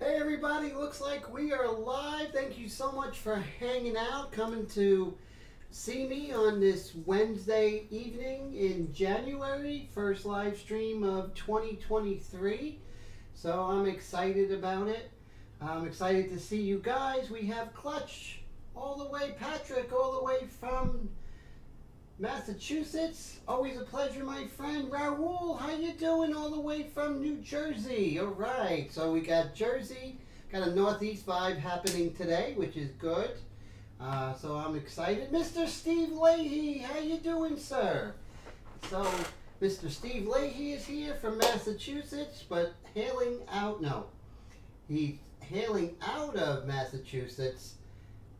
Hey everybody, looks like we are live. Thank you so much for hanging out, coming to see me on this Wednesday evening in January, first live stream of 2023. So I'm excited about it. I'm excited to see you guys. We have Clutch all the way, Patrick all the way from Massachusetts. Always a pleasure, my friend. Raul, how you doing all the way from New Jersey? All right, so we got Jersey, got a northeast vibe happening today, which is good. So I'm excited. Mr. Steve Leahy, how you doing, sir? So Mr. Steve Leahy is here from Massachusetts, but he's hailing out of Massachusetts,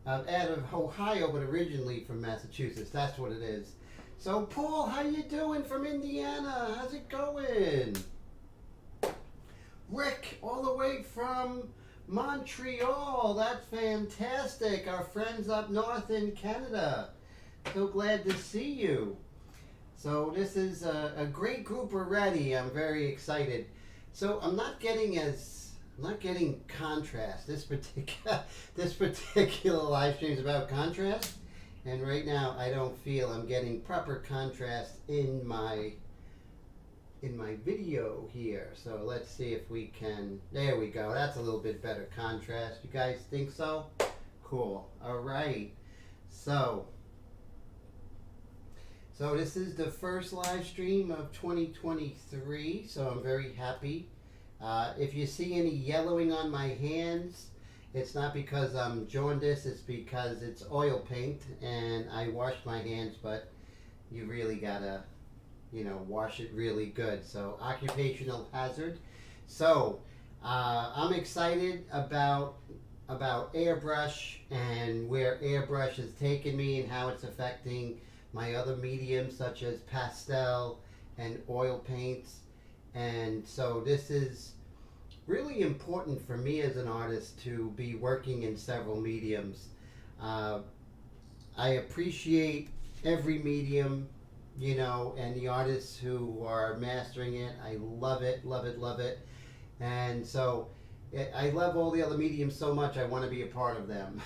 out of Ohio, but originally from Massachusetts. That's what it is. So, Paul, how you doing from Indiana? How's it going? Rick, all the way from Montreal. That's fantastic. Our friends up north in Canada. So glad to see you. So this is a great group already. I'm very excited. So I'm not getting contrast. This particular live stream is about contrast, and right now I don't feel I'm getting proper contrast in my video here. So let's see if we can. There we go. That's a little bit better contrast. You guys think so? Cool. All right. So this is the first live stream of 2023. So I'm very happy. If you see any yellowing on my hands, it's not because I'm jaundiced, it's because it's oil paint and I washed my hands, but you really gotta, wash it really good. So occupational hazard. So I'm excited about Airbrush and where Airbrush has taken me and how it's affecting my other mediums such as pastel and oil paints. And so this is really important for me as an artist to be working in several mediums. I appreciate every medium, and the artists who are mastering it. I love it, love it, love it. And so I love all the other mediums so much I want to be a part of them,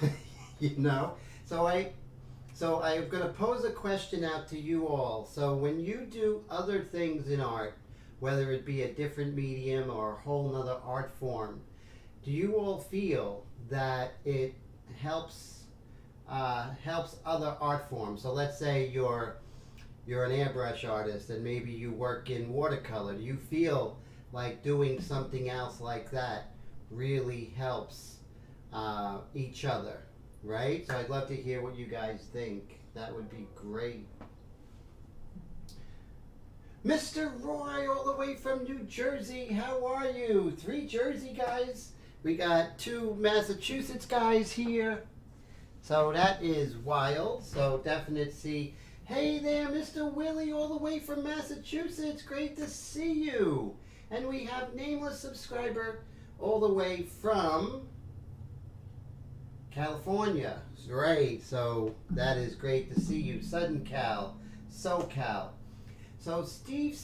So I'm going to pose a question out to you all. So when you do other things in art, whether it be a different medium or a whole nother art form, do you all feel that it helps other art forms? So let's say you're an airbrush artist and maybe you work in watercolor. Do you feel like doing something else like that really helps each other, right? So I'd love to hear what you guys think. That would be great. Mr. Roy, all the way from New Jersey, how are you? 3 Jersey guys. We got 2 Massachusetts guys here. So that is wild. So definite see. Hey there, Mr. Willie, all the way from Massachusetts. Great to see you. And we have nameless subscriber all the way from California. Great. So that is great to see you. Southern Cal, SoCal. So Steve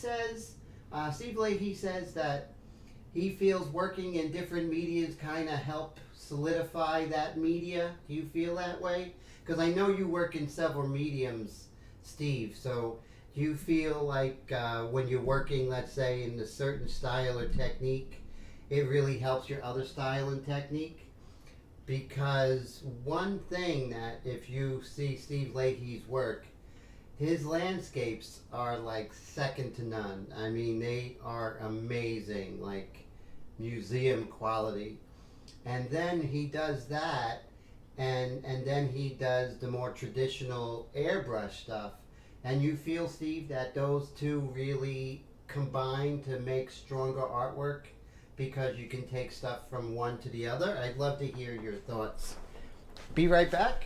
Leahy says that he feels working in different medias kind of help solidify that media. Do you feel that way? Because I know you work in several mediums, Steve. So do you feel like when you're working, let's say, in a certain style or technique, it really helps your other style and technique? Because one thing that if you see Steve Leahy's work, his landscapes are like second to none. I mean, they are amazing, like museum quality. And then he does that, and then he does the more traditional airbrush stuff. And you feel, Steve, that those two really combine to make stronger artwork because you can take stuff from one to the other? I'd love to hear your thoughts. Be right back.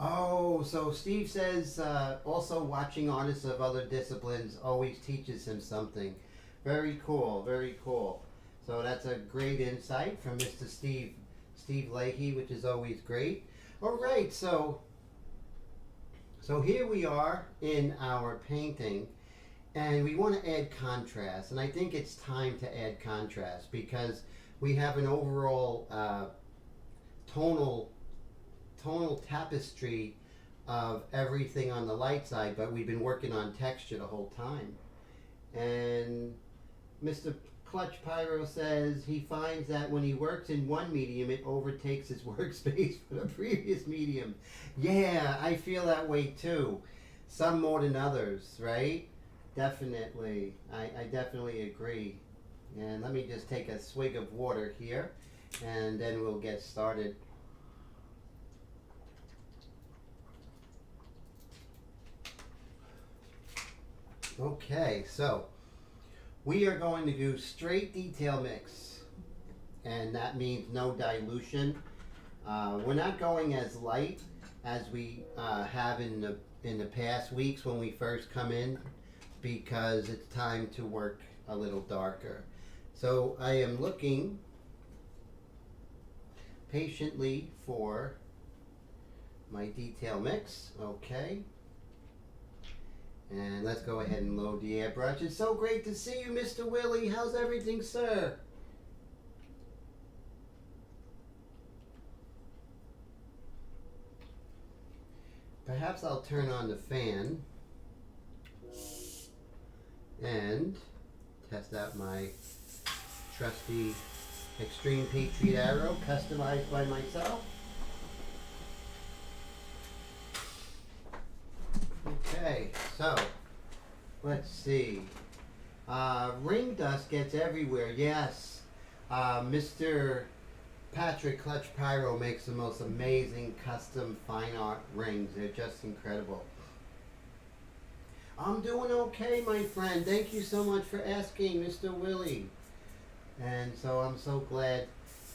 Oh, Oh, so Steve says also watching artists of other disciplines always teaches him something. Very cool, very cool. So that's a great insight from Mr. Steve Leahy, which is always great. All right, so here we are in our painting, and we want to add contrast, and I think it's time to add contrast because we have an overall tonal tapestry of everything on the light side, but we've been working on texture the whole time. And Mr. Clutch Pyro says he finds that when he works in one medium, it overtakes his workspace for the previous medium. Yeah, I feel that way too. Some more than others, right? Definitely. I definitely agree. And let me just take a swig of water here, and then we'll get started. Okay, so we are going to do straight detail mix, and that means no dilution. We're not going as light as we have in the past weeks when we first come in, because it's time to work a little darker. So I am looking patiently for my detail mix. Okay. And let's go ahead and load the airbrush. It's so great to see you, Mr. Willie. How's everything, sir? Perhaps I'll turn on the fan and test out my trusty Extreme Patriot arrow, customized by myself. Okay, so let's see. Ring dust gets everywhere. Yes, Mr. Patrick Clutch Pyro makes the most amazing custom fine art rings. They're just incredible. I'm doing okay, my friend. Thank you so much for asking, Mr. Willie. And so I'm so glad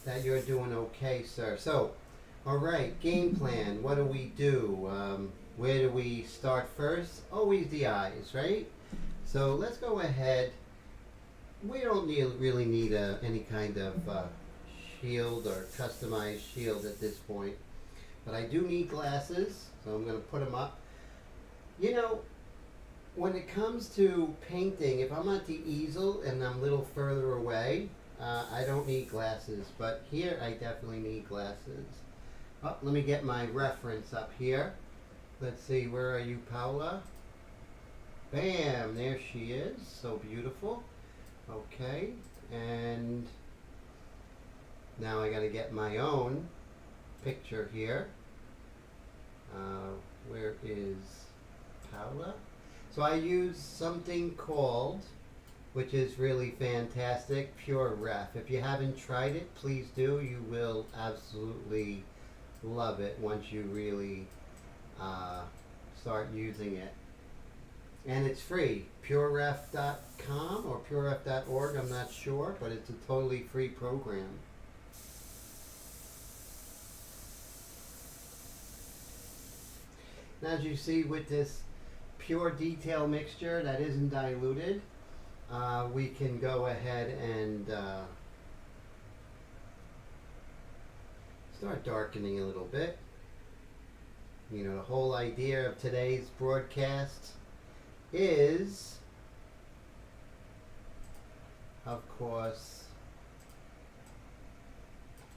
that you're doing okay, sir. So, all right, game plan. What do we do? Where do we start first? Always the eyes, right? So let's go ahead. We don't really need any kind of shield or customized shield at this point. But I do need glasses, so I'm going to put them up. You know, when it comes to painting, if I'm at the easel and I'm a little further away, I don't need glasses. But here I definitely need glasses. Oh, let me get my reference up here. Let's see, where are you, Paola? Bam, there she is. So beautiful. Okay, and now I gotta get my own picture here. Where is Paola? So I use something called, which is really fantastic, Pure Ref. If you haven't tried it, please do. You will absolutely love it once you really start using it. And it's free. pureref.com or pureref.org, I'm not sure, but it's a totally free program. And as you see with this pure detail mixture that isn't diluted, we can go ahead and start darkening a little bit. You know, the whole idea of today's broadcast is, of course,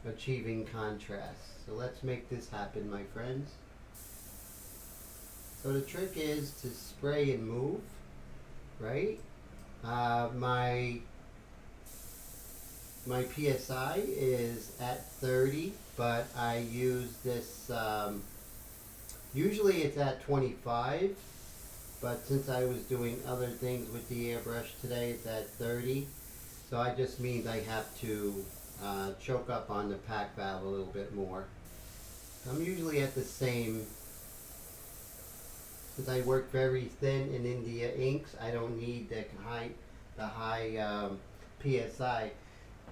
achieving contrast. So let's make this happen, my friends. So the trick is to spray and move, right? My PSI is at 30, but I use this, usually it's at 25, but since I was doing other things with the airbrush today, it's at 30. So I just means I have to choke up on the pack valve a little bit more. I'm usually at the same. Since I work very thin in India inks, I don't need the high PSI.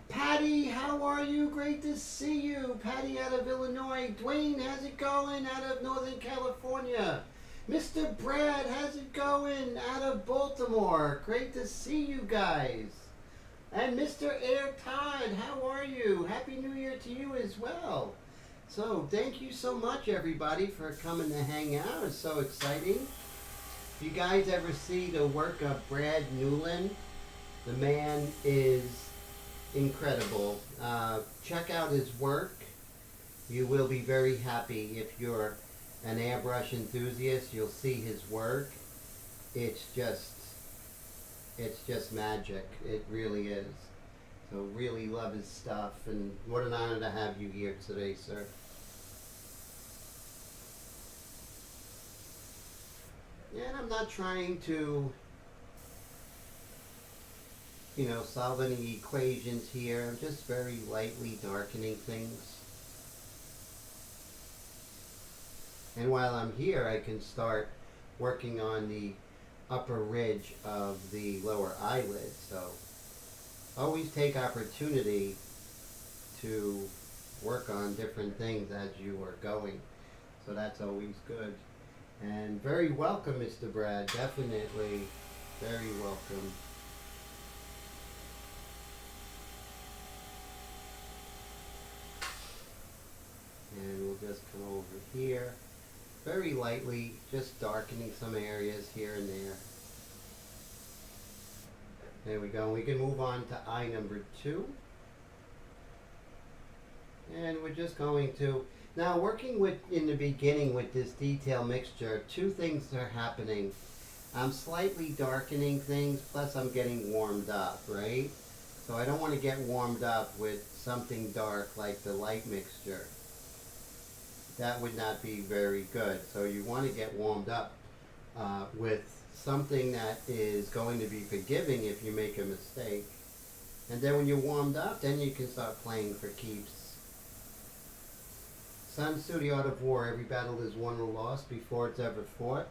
Patty, how are you? Great to see you. Patty out of Illinois. Dwayne, how's it going? Out of Northern California. Mr. Brad, how's it going? Out of Baltimore. Great to see you guys. And Mr. Air Todd, how are you? Happy New Year to you as well. So thank you so much, everybody, for coming to hang out. It's so exciting. If you guys ever see the work of Brad Newland, the man is incredible. Check out his work. You will be very happy. If you're an airbrush enthusiast, you'll see his work. It's just magic. It really is. So really love his stuff, and what an honor to have you here today, sir. And I'm not trying to, solve any equations here. I'm just very lightly darkening things. And while I'm here, I can start working on the upper ridge of the lower eyelid. So always take opportunity to work on different things as you are going. So that's always good. And very welcome, Mr. Brad. Definitely very welcome. And we'll just come over here. Very lightly, just darkening some areas here and there. There we go. We can move on to eye number 2. And we're just going to, now working with, in the beginning with this detail mixture, 2 things are happening. I'm slightly darkening things, plus I'm getting warmed up, right? So I don't want to get warmed up with something dark like the light mixture. That would not be very good. So you want to get warmed up with something that is going to be forgiving if you make a mistake. And then when you're warmed up, then you can start playing for keeps. Sun Tzu, the Art of War. Every battle is won or lost before it's ever fought.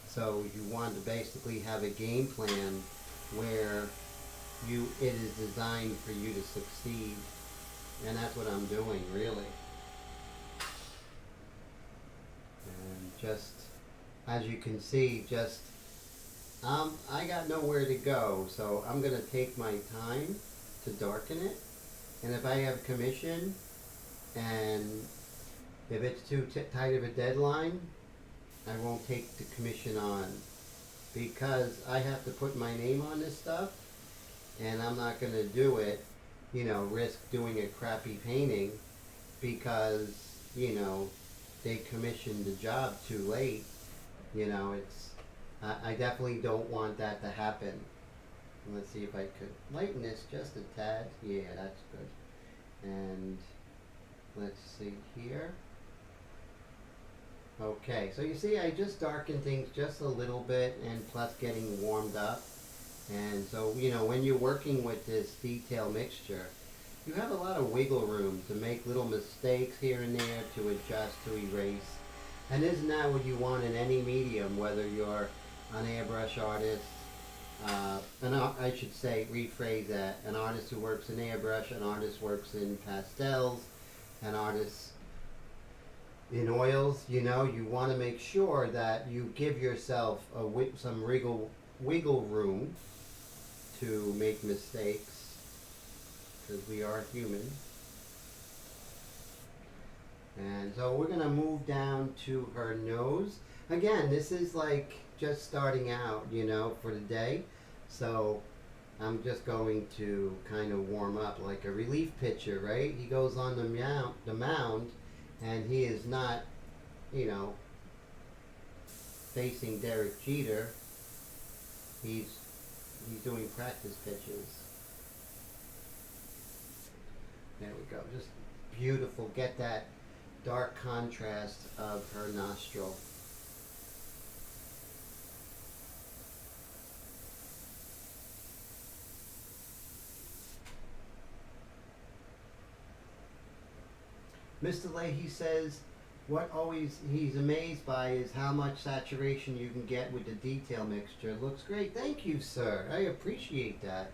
So you want to basically have a game plan where it is designed for you to succeed. And that's what I'm doing, really. And just, as you can see, I got nowhere to go, so I'm going to take my time to darken it. And if I have commission, and if it's too tight of a deadline, I won't take the commission on, because I have to put my name on this stuff, and I'm not going to do it, risk doing a crappy painting because, they commissioned the job too late. I definitely don't want that to happen. Let's see if I could lighten this just a tad. Yeah, that's good. And let's see here. Okay, so you see I just darkened things just a little bit, and plus getting warmed up. And so, when you're working with this detail mixture, you have a lot of wiggle room to make little mistakes here and there, to adjust, to erase. And isn't that what you want in any medium, whether you're an airbrush artist, I should say, rephrase that, an artist who works in airbrush, an artist works in pastels, an artist in oils, you want to make sure that you give yourself some wiggle room to make mistakes, because we are human. And so we're going to move down to her nose. Again, this is like just starting out, for the day. So I'm just going to kind of warm up like a relief pitcher, right? He goes on the mound, and he is not, facing Derek Jeter. He's doing practice pitches. There we go. Just beautiful. Get that dark contrast of her nostril. Mr. Leahy says what he's amazed by is how much saturation you can get with the detail mixture. It looks great. Thank you, sir. I appreciate that.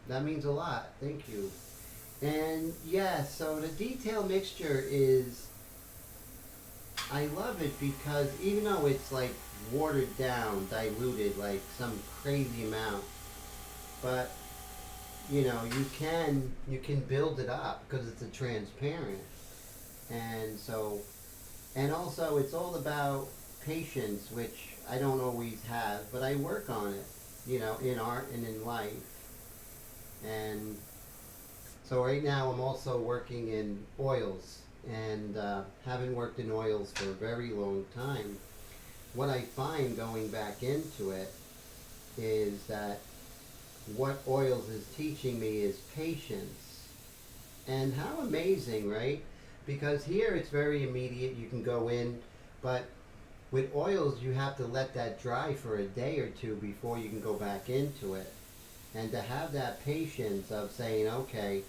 That means a lot. Thank you. And yeah, so the detail mixture is, I love it because even though it's like watered down, diluted, like some crazy amount, but you know, you can build it up because it's a transparent. And so, and also it's all about patience, which I don't always have, but I work on it, you know, in art and in life. And so right now I'm also working in oils, and haven't worked in oils for a very long time. What I find going back into it is that what oils is teaching me is patience. And how amazing, right? Because here it's very immediate, you can go in, but with oils you have to let that dry for a day or two before you can go back into it. And to have that patience of saying, okay,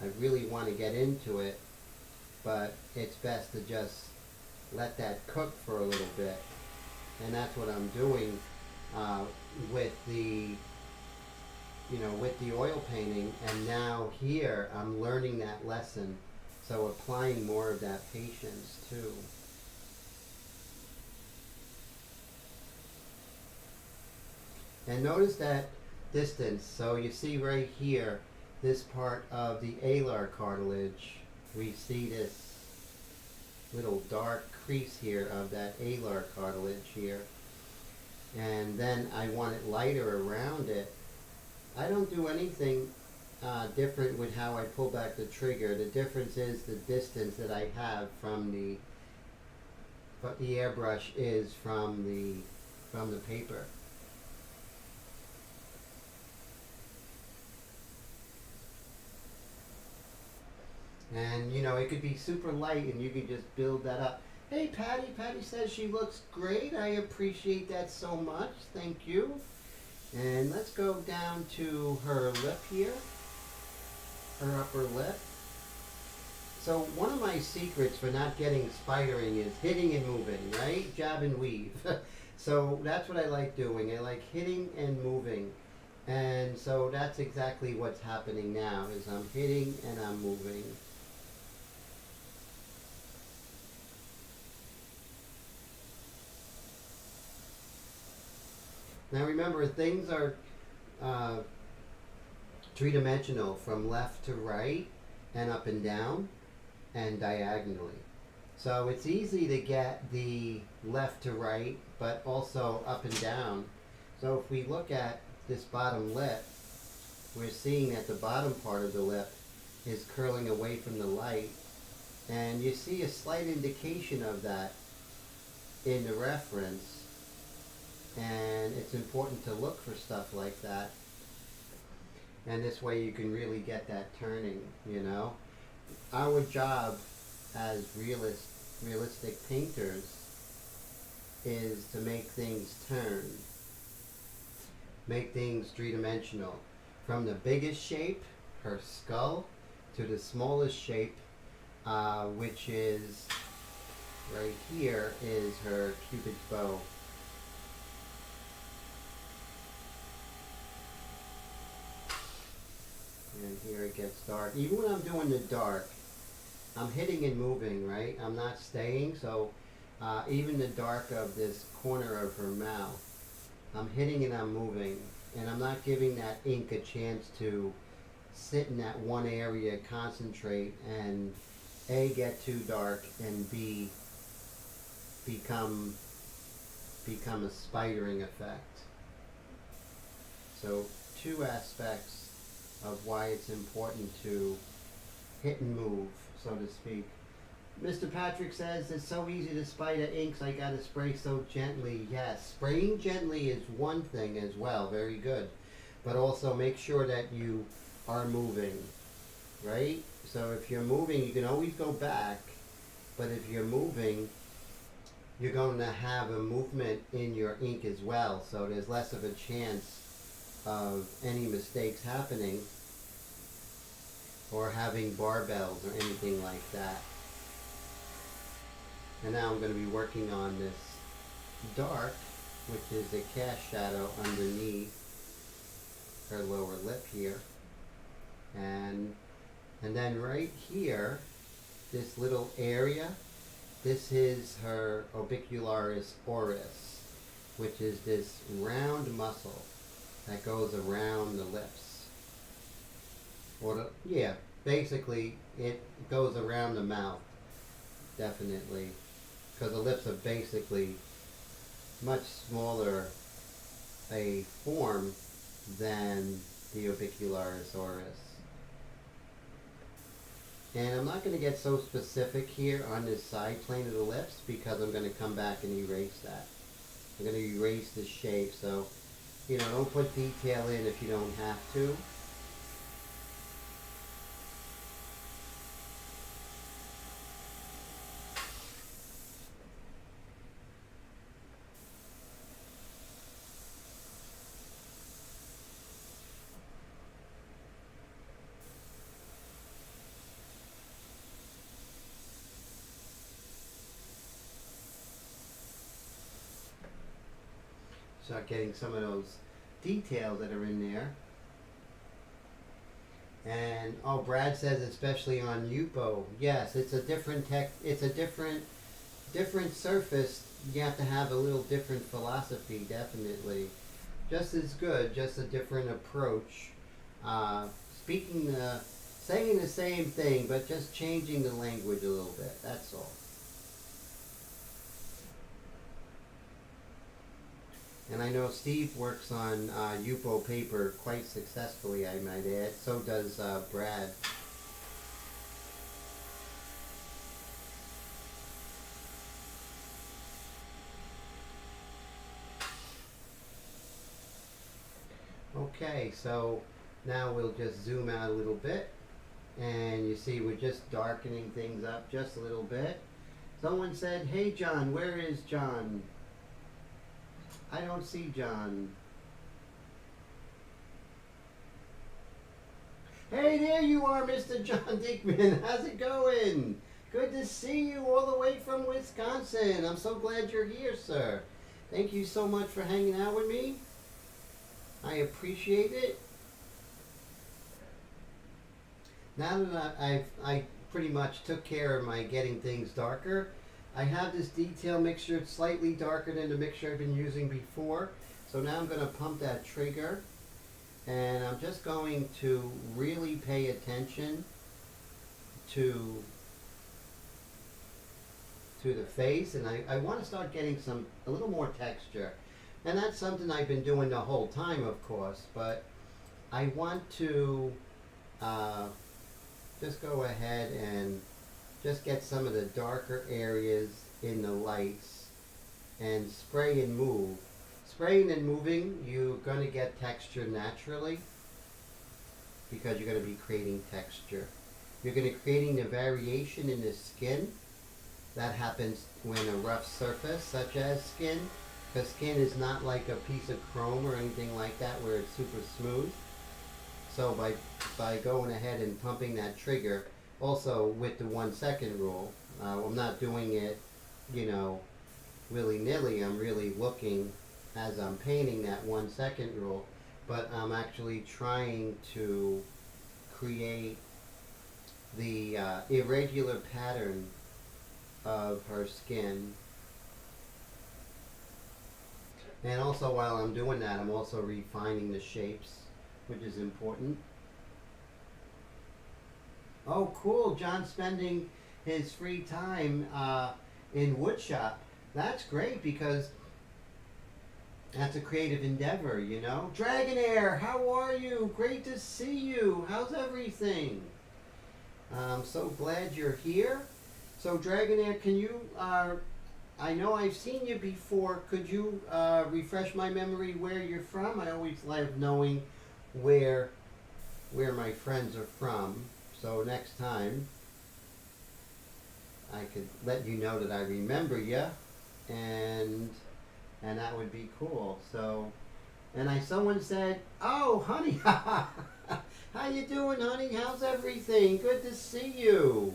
I really want to get into it, but it's best to just let that cook for a little bit. And that's what I'm doing uh, with the, you know, with the oil painting. And now here I'm learning that lesson, so applying more of that patience too. And notice that distance. So you see right here, this part of the alar cartilage, we see this little dark crease here of that alar cartilage here. And then I want it lighter around it. I don't do anything different with how I pull back the trigger. The difference is the distance that I have from the airbrush is from the paper. And you know, it could be super light and you could just build that up. Hey Patty, Patty says she looks great. I appreciate that so much. Thank you. And let's go down to her lip here, her upper lip. So one of my secrets for not getting spidering is hitting and moving, right? Jab and weave. So that's what I like doing. I like hitting and moving. And so that's exactly what's happening now, is I'm hitting and I'm moving. Now remember, things are uh, three-dimensional from left to right and up and down and diagonally. So it's easy to get the left to right, but also up and down. So if we look at this bottom lip, we're seeing that the bottom part of the lip is curling away from the light. And you see a slight indication of that in the reference. And it's important to look for stuff like that. And this way you can really get that turning, you know. Our job as realistic painters is to make things turn, make things three-dimensional. From the biggest shape, her skull, to the smallest shape, which is right here, is her Cupid's bow. And here it gets dark. Even when I'm doing the dark, I'm hitting and moving, right? I'm not staying, so even the dark of this corner of her mouth, I'm hitting and I'm moving. And I'm not giving that ink a chance to sit in that one area, concentrate, and A, get too dark, and B, become a spidering effect. So two aspects of why it's important to hit and move, so to speak. Mr. Patrick says it's so easy to spider inks, I gotta spray so gently. Yes, spraying gently is one thing as well, very good. But also make sure that you are moving, right? So if you're moving, you can always go back, but if you're moving, you're going to have a movement in your ink as well, so there's less of a chance of any mistakes happening or having barbells or anything like that. And now I'm going to be working on this dark, which is a cast shadow underneath her lower lip here. And And then right here, this little area, this is her orbicularis oris, which is this round muscle that goes around the lips. Yeah, basically it goes around the mouth, definitely, because the lips are basically much smaller a form than the orbicularis oris. And I'm not going to get so specific here on this side plane of the lips because I'm going to come back and erase that. I'm going to erase the shape, so, you know, don't put detail in if you don't have to. Start getting some of those details that are in there. And oh, Brad says especially on Yupo. Yes, it's a different it's a different surface. You have to have a little different philosophy, definitely. Just as good, just a different approach. Saying the same thing, but just changing the language a little bit. That's all. And I know Steve works on Yupo paper quite successfully, I might add. So does Brad. Okay, so now we'll just zoom out a little bit. And you see we're just darkening things up just a little bit. Someone said, "Hey John, where is John?" I don't see John. Hey, there you are, Mr. John Dickman. How's it going? Good to see you all the way from Wisconsin. I'm so glad you're here, sir. Thank you so much for hanging out with me. I appreciate it. Now that I pretty much took care of my getting things darker, I have this detail mixture. It's slightly darker than the mixture I've been using before. So now I'm going to pump that trigger. And I'm just going to really pay attention to the face. And I want to start getting a little more texture. And that's something I've been doing the whole time, of course. But I want to just go ahead and just get some of the darker areas in the lights and spray and move. Spraying and moving, you're going to get texture naturally because you're going to be creating texture. You're going to be creating the variation in the skin. That happens when a rough surface, such as skin, because skin is not like a piece of chrome or anything like that where it's super smooth. So by going ahead and pumping that trigger, also with the 1 second rule, I'm not doing it, you know, willy-nilly. I'm really looking as I'm painting that 1 second rule, but I'm actually trying to create the irregular pattern of her skin. And also while I'm doing that, I'm also refining the shapes, which is important. Oh, cool. John's spending his free time in woodshop. That's great because that's a creative endeavor, you know. Dragonair, how are you? Great to see you. How's everything? I'm so glad you're here. So, Dragonair, can you, I know I've seen you before. Could you refresh my memory where you're from? I always love knowing where my friends are from. So next time, I could let you know that I remember you, and that would be cool. So, and someone said, "Oh, honey, how you doing, honey? How's everything? Good to see you."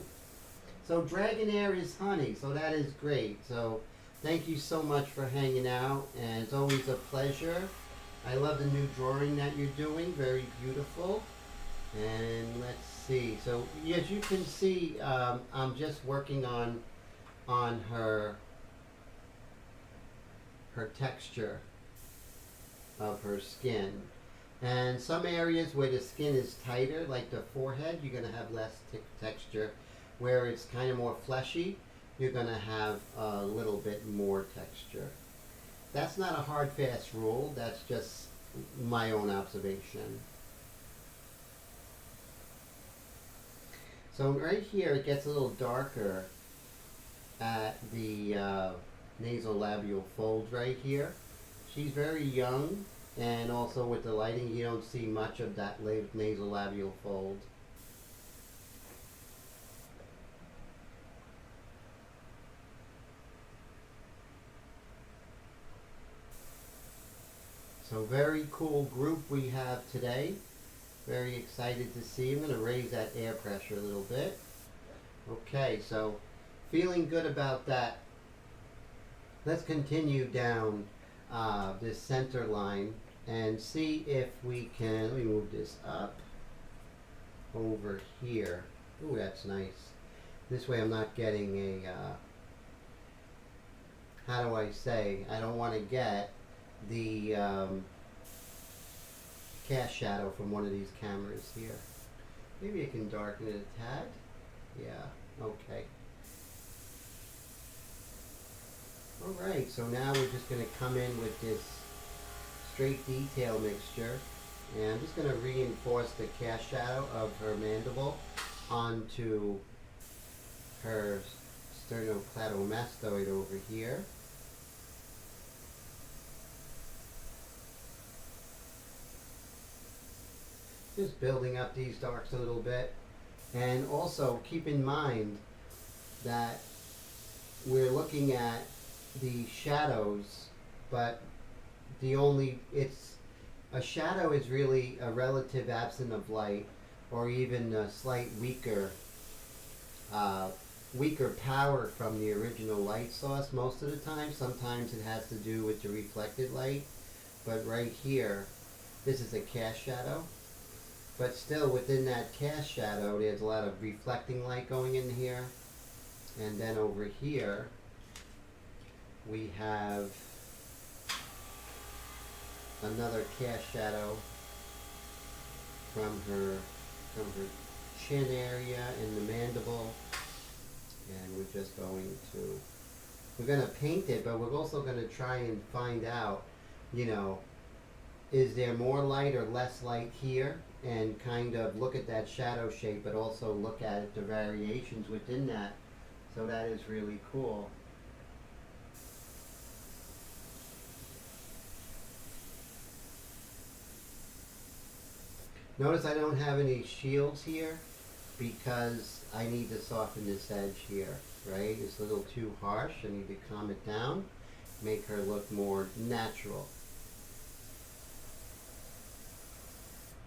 So Dragonair is honey, so that is great. So thank you so much for hanging out, and it's always a pleasure. I love the new drawing that you're doing, very beautiful. And let's see. So as you can see, I'm just working on her texture of her skin. And some areas where the skin is tighter, like the forehead, you're going to have less texture. Where it's kind of more fleshy, you're going to have a little bit more texture. That's not a hard, fast rule. That's just my own observation. So right here, it gets a little darker at the nasolabial fold right here. She's very young, and also with the lighting, you don't see much of that nasolabial fold. So very cool group we have today. Very excited to see. I'm going to raise that air pressure a little bit. Okay, so feeling good about that. Let's continue down this center line and see if we can, let me move this up over here. Ooh, that's nice. This way I'm not getting a, how do I say, I don't want to get the cast shadow from one of these cameras here. Maybe I can darken it a tad. Yeah, okay. Alright, so now we're just going to come in with this straight detail mixture. And I'm just going to reinforce the cast shadow of her mandible onto her sternocleidomastoid over here. Just building up these darks a little bit. And also keep in mind that we're looking at the shadows, but a shadow is really a relative absence of light, or even a slight weaker power from the original light source most of the time. Sometimes it has to do with the reflected light, but right here, this is a cast shadow. But still, within that cast shadow, there's a lot of reflecting light going in here. And then over here, we have another cast shadow from her chin area in the mandible. And we're going to paint it, but we're also going to try and find out, is there more light or less light here? And kind of look at that shadow shape, but also look at the variations within that. So that is really cool. Notice I don't have any shields here because I need to soften this edge here, right? It's a little too harsh. I need to calm it down, make her look more natural.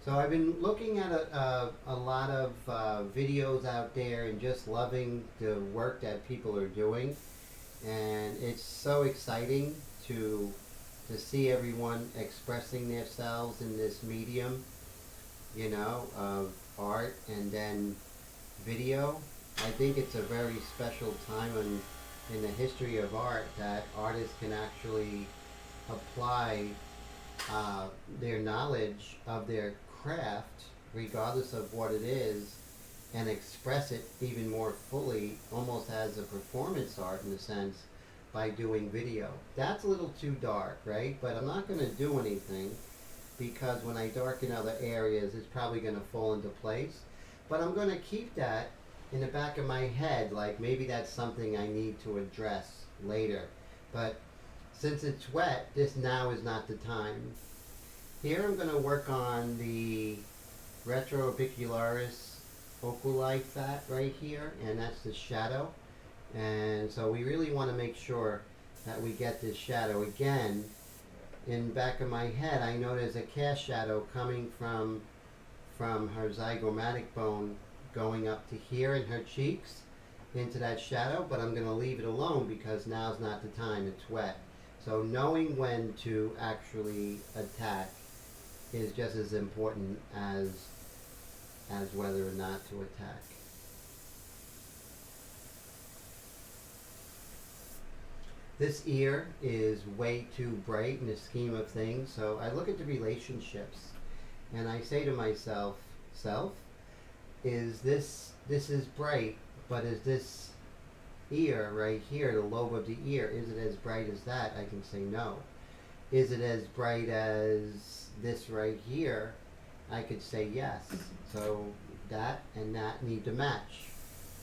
So I've been looking at a lot of videos out there and just loving the work that people are doing. And it's so exciting to see everyone expressing themselves in this medium, of art and then video. I think it's a very special time in the history of art that artists can actually apply their knowledge of their craft, regardless of what it is, and express it even more fully, almost as a performance art in a sense, by doing video. That's a little too dark, right? But I'm not going to do anything because when I darken other areas, it's probably going to fall into place. But I'm going to keep that in the back of my head, like maybe that's something I need to address later. But since it's wet, this now is not the time. Here I'm going to work on the retroorbicularis oculi fat right here, and that's the shadow. And so we really want to make sure that we get this shadow. Again, in the back of my head, I know there's a cast shadow coming from her zygomatic bone going up to here in her cheeks into that shadow, but I'm going to leave it alone because now's not the time. It's wet. So knowing when to actually attack is just as important as as whether or not to attack. This ear is way too bright in the scheme of things, so I look at the relationships and I say to myself, self, this is bright, but is this ear right here, the lobe of the ear, is it as bright as that? I can say no. Is it as bright as this right here? I could say yes. So that and that need to match.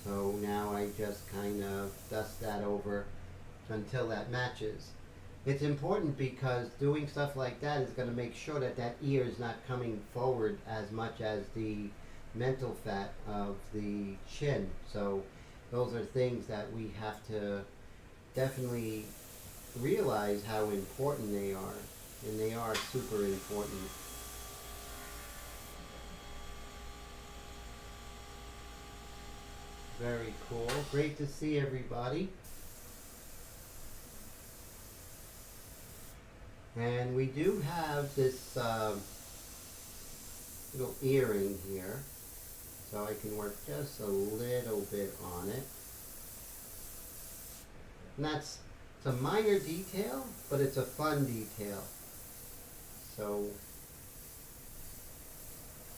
So now I just kind of dust that over until that matches. It's important because doing stuff like that is going to make sure that that ear is not coming forward as much as the mental fat of the chin. So those are things that we have to definitely realize how important they are, and they are super important. Very cool. Great to see everybody. And we do have this little earring here, so I can work just a little bit on it. And it's a minor detail, but it's a fun detail. So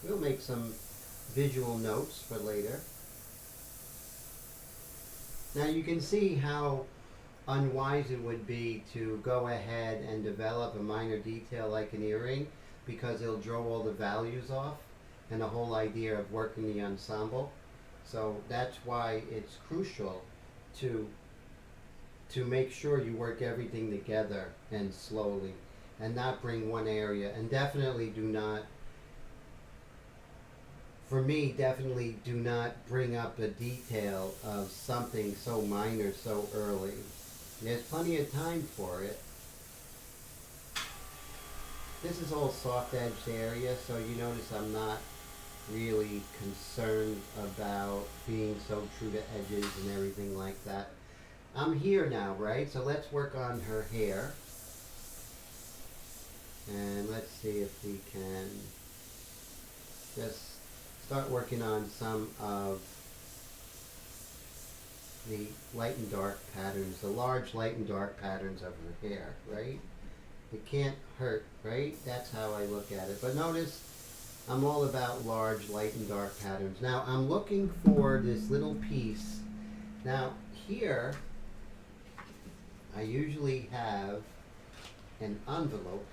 we'll make some visual notes for later. Now you can see how unwise it would be to go ahead and develop a minor detail like an earring, because it'll draw all the values off and the whole idea of working the ensemble. So that's why it's crucial to make sure you work everything together and slowly, and not bring one area, and definitely do not, for me, definitely do not bring up a detail of something so minor so early. There's plenty of time for it. This is all soft edged area, so you notice I'm not really concerned about being so true to edges and everything like that. I'm here now, right? So let's work on her hair. And let's see if we can just start working on some of the light and dark patterns, the large light and dark patterns of her hair, right? It can't hurt, right? That's how I look at it. But notice, I'm all about large light and dark patterns. Now, I'm looking for this little piece. Now, here, I usually have an envelope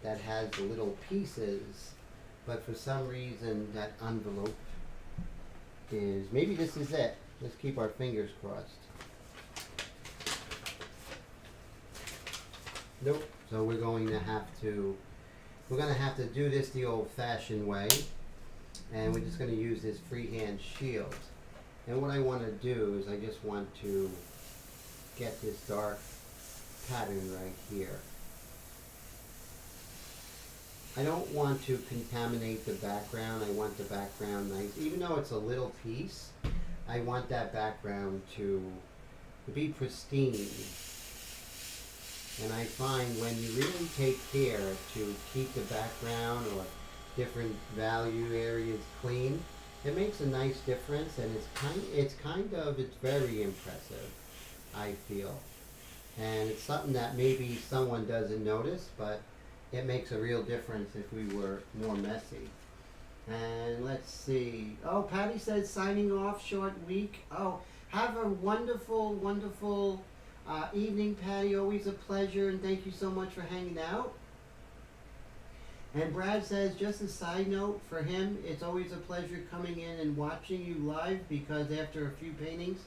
that has the little pieces, but for some reason, that envelope is, maybe this is it. Let's keep our fingers crossed. Nope. So we're going to have to do this the old-fashioned way, and we're just going to use this freehand shield. And what I want to do is I just want to get this dark pattern right here. I don't want to contaminate the background. I want the background nice. Even though it's a little piece, I want that background to be pristine. And I find when you really take care to keep the background or different value areas clean, it makes a nice difference, and it's very impressive, I feel. And it's something that maybe someone doesn't notice, but it makes a real difference if we were more messy. And let's see. Oh, Patty says signing off, short week. Oh, have a wonderful, wonderful evening, Patty. Always a pleasure, and thank you so much for hanging out. And Brad says, just a side note for him, it's always a pleasure coming in and watching you live, because after a few paintings,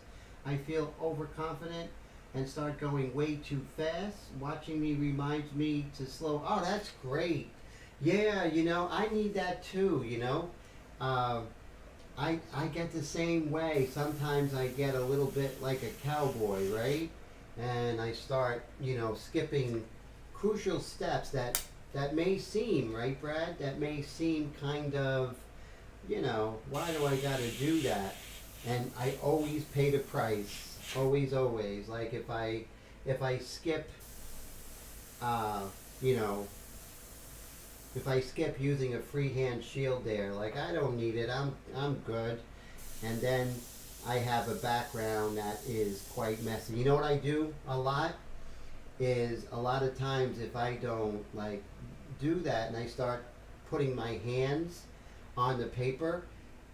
I feel overconfident and start going way too fast. Watching me reminds me to slow. Oh, that's great. Yeah, you know, I need that too, you know. I get the same way. Sometimes I get a little bit like a cowboy, right? And I start, you know, skipping crucial steps that may seem, right, Brad? That may seem kind of, you know, why do I gotta do that? And I always pay the price. Always, always. Like if I skip, you know, if I skip using a freehand shield there, like I don't need it, I'm good. And then I have a background that is quite messy. You know what I do a lot is a lot of times if I don't like do that and I start putting my hands on the paper,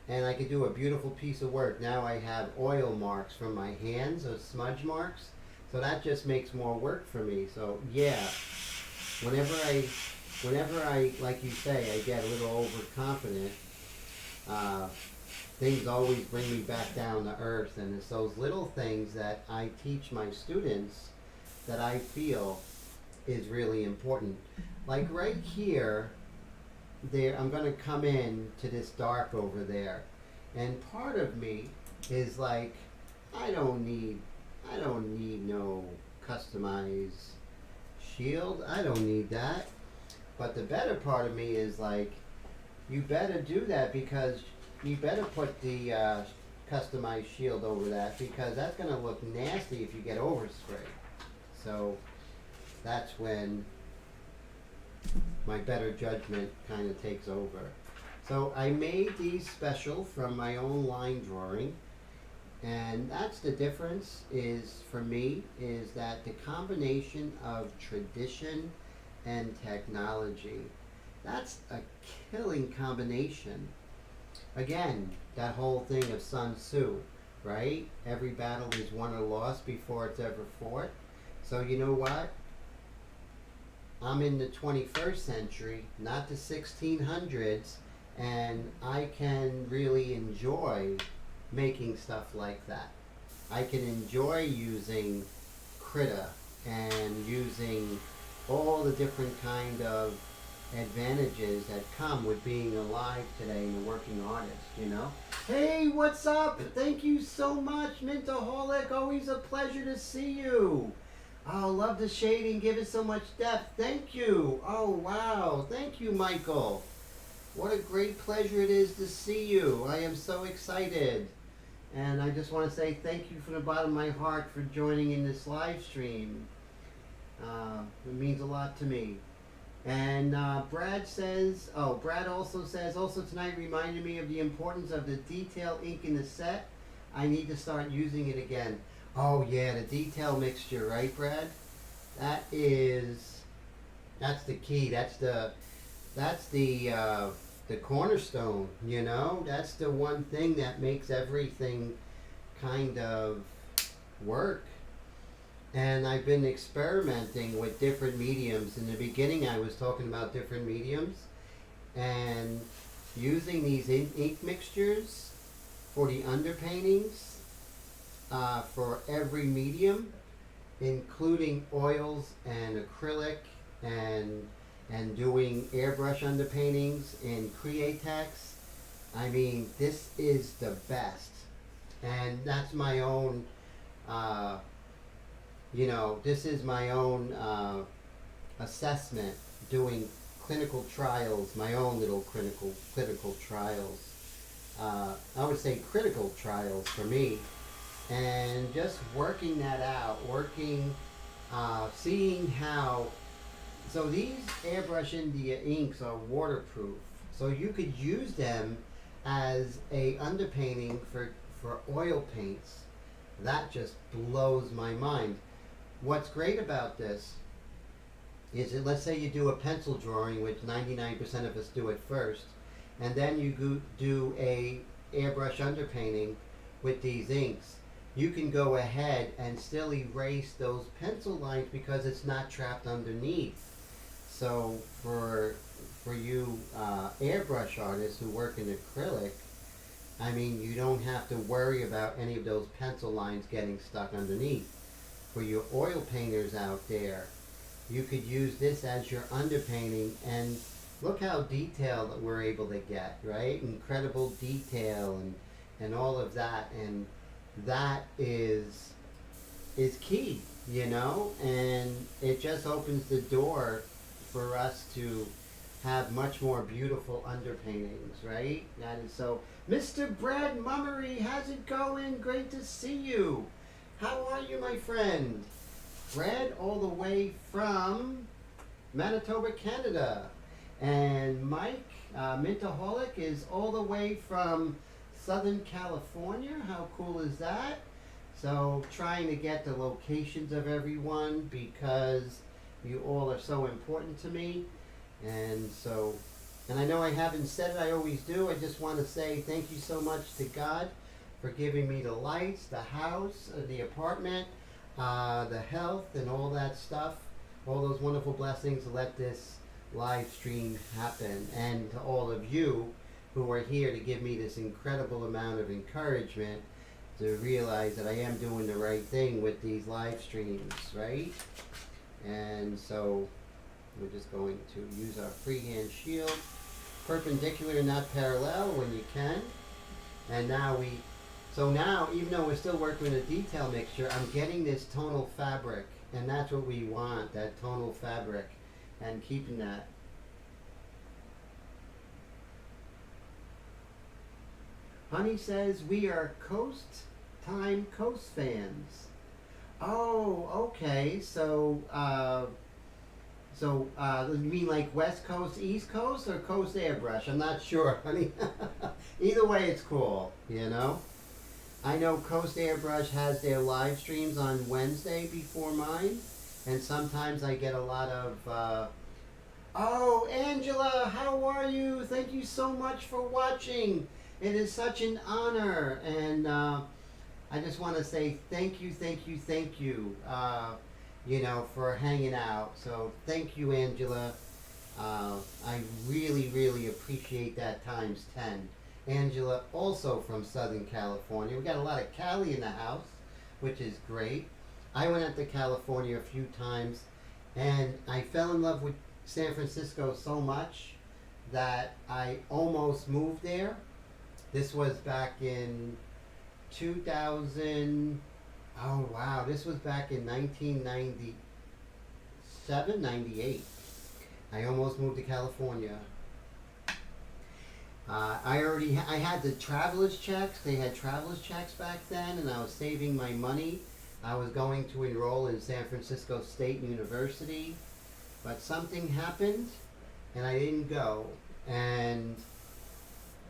and I could do a beautiful piece of work. Now I have oil marks from my hands, or smudge marks, so that just makes more work for me. So yeah, whenever I, like you say, I get a little overconfident, things always bring me back down to earth, and it's those little things that I teach my students that I feel is really important. Like right here, there, I'm going to come in to this dark over there, and part of me is like, I don't need no customized shield. I don't need that. But the better part of me is like, you better do that, because you better put the customized shield over that, because that's going to look nasty if you get overspray. So that's when my better judgment kind of takes over. So I made these special from my own line drawing, and that's the difference is for me, is that the combination of tradition and technology, that's a killing combination. Again, that whole thing of Sun Tzu, right? Every battle is won or lost before it's ever fought. So you know what? I'm in the 21st century, not the 1600s, and I can really enjoy making stuff like that. I can enjoy using Krita and using all the different kind of advantages that come with being alive today and a working artist, you know? Hey, what's up? Thank you so much, Mintaholic. Always a pleasure to see you. Oh, love the shading. Give it so much depth. Thank you. Oh, wow. Thank you, Michael. What a great pleasure it is to see you. I am so excited. And I just want to say thank you from the bottom of my heart for joining in this live stream. It means a lot to me. And Brad also says, also tonight reminded me of the importance of the detail ink in the set. I need to start using it again. Oh yeah, the detail mixture, right, Brad? That's the key. That's the cornerstone, you know? That's the one thing that makes everything kind of work. And I've been experimenting with different mediums. In the beginning, I was talking about different mediums and using these ink mixtures for the underpaintings for every medium, including oils and acrylic and doing airbrush underpaintings in Createx. I mean, this is the best. And that's my own this is my own assessment, doing clinical trials, my own little clinical trials. I would say critical trials for me, and just working that out, seeing how. So these Airbrush India inks are waterproof, so you could use them as a underpainting for oil paints. That just blows my mind. What's great about this is that, let's say you do a pencil drawing, which 99% of us do it first, and then you do a airbrush underpainting with these inks. You can go ahead and still erase those pencil lines because it's not trapped underneath. So for you airbrush artists who work in acrylic, I mean, you don't have to worry about any of those pencil lines getting stuck underneath. For your oil painters out there, you could use this as your underpainting, and look how detailed that we're able to get, right? Incredible detail and all of that, and that is key, you know, and it just opens the door for us to have much more beautiful underpaintings, right? That is so. Mr. Brad Mummery, how's it going? Great to see you. How are you, my friend? Brad, all the way from Manitoba, Canada. And Mike, Mintaholic, is all the way from Southern California. How cool is that? So trying to get the locations of everyone because you all are so important to me. And so, and I know I haven't said it, I always do. I just want to say thank you so much to God for giving me the lights, the house, the apartment, the health, and all that stuff. All those wonderful blessings to let this live stream happen. And to all of you who are here to give me this incredible amount of encouragement to realize that I am doing the right thing with these live streams, right? And so we're just going to use our freehand shield, perpendicular, not parallel when you can. And now so now, even though we're still working with a detail mixture, I'm getting this tonal fabric, and that's what we want, that tonal fabric, and keeping that. Honey says we are Coast fans. Oh, okay. So, you mean like West Coast, East Coast, or Coast Airbrush? I'm not sure, honey. Either way, it's cool, you know? I know Coast Airbrush has their live streams on Wednesday before mine, and sometimes I get a lot of, oh, Angela, how are you? Thank you so much for watching. It is such an honor, and I just want to say thank you, you know, for hanging out. So thank you, Angela. I really, really appreciate that times 10. Angela, also from Southern California. We got a lot of Cali in the house, which is great. I went out to California a few times, and I fell in love with San Francisco so much that I almost moved there. This was back in 2000. Oh wow, this was back in 1997, 98. I almost moved to California. I had the traveler's checks. They had traveler's checks back then, and I was saving my money. I was going to enroll in San Francisco State University, but something happened, and I didn't go. And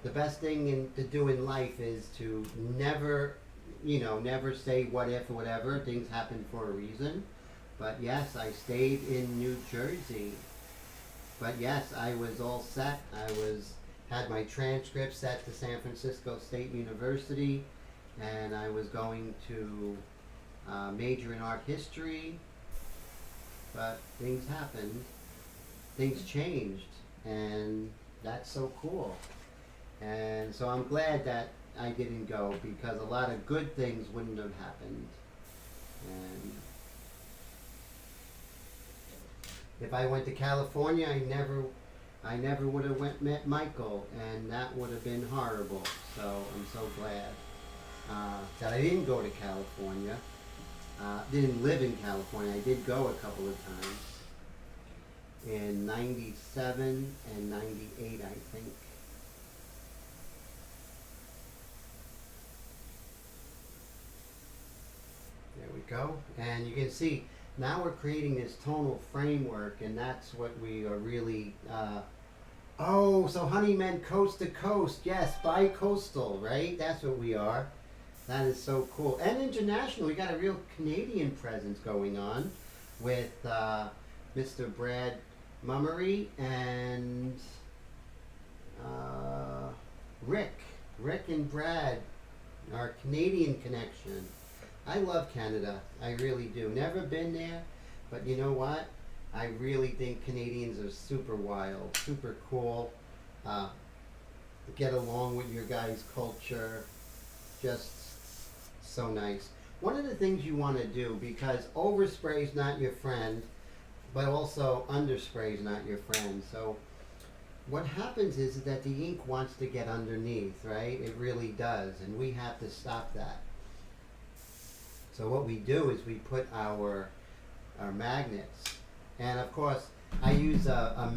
the best thing to do in life is to never, never say what if or whatever. Things happen for a reason. But yes, I stayed in New Jersey. But yes, I was all set. Had my transcript set to San Francisco State University, and I was going to major in art history. But things happened. Things changed, and that's so cool. And so I'm glad that I didn't go, because a lot of good things wouldn't have happened. And if I went to California, I never would have met Michael, and that would have been horrible. So I'm so glad that I didn't go to California. Didn't live in California. I did go a couple of times in 97 and 98, I think. There we go. And you can see now we're creating this tonal framework, and that's what we are really oh, so honey meant coast to coast. Yes, bi-coastal, right? That's what we are. That is so cool. And international. We got a real Canadian presence going on with Mr. Brad Mummery and Rick and Brad, our Canadian connection. I love Canada. I really do. Never been there, but you know what? I really think Canadians are super wild, super cool. Get along with your guys' culture. Just so nice. One of the things you want to do, because overspray is not your friend, but also underspray is not your friend. So what happens is that the ink wants to get underneath, right? It really does, and we have to stop that. So what we do is we put our magnets, and of course I use a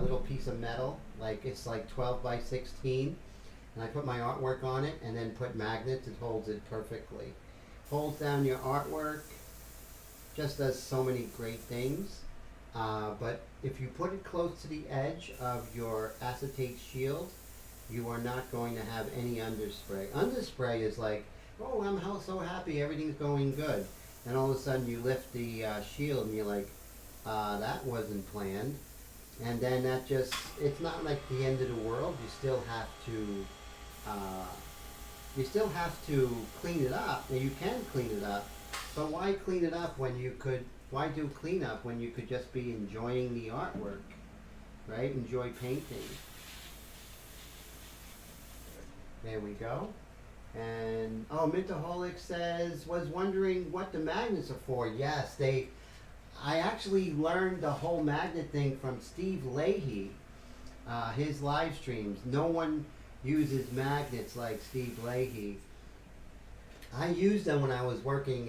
little piece of metal, it's like 12 by 16, and I put my artwork on it and then put magnets. It holds it perfectly. Holds down your artwork, just does so many great things. But if you put it close to the edge of your acetate shield, you are not going to have any underspray. Underspray is like, oh, I'm so happy, everything's going good. And all of a sudden you lift the shield and you're like, that wasn't planned. And then that just, it's not like the end of the world. You still have to clean it up. Now you can clean it up, but why clean it up when you could, why do cleanup when you could just be enjoying the artwork, right? Enjoy painting. There we go. And, oh, Mintaholic says, was wondering what the magnets are for. Yes, I actually learned the whole magnet thing from Steve Leahy, his live streams. No one uses magnets like Steve Leahy. I used them when I was working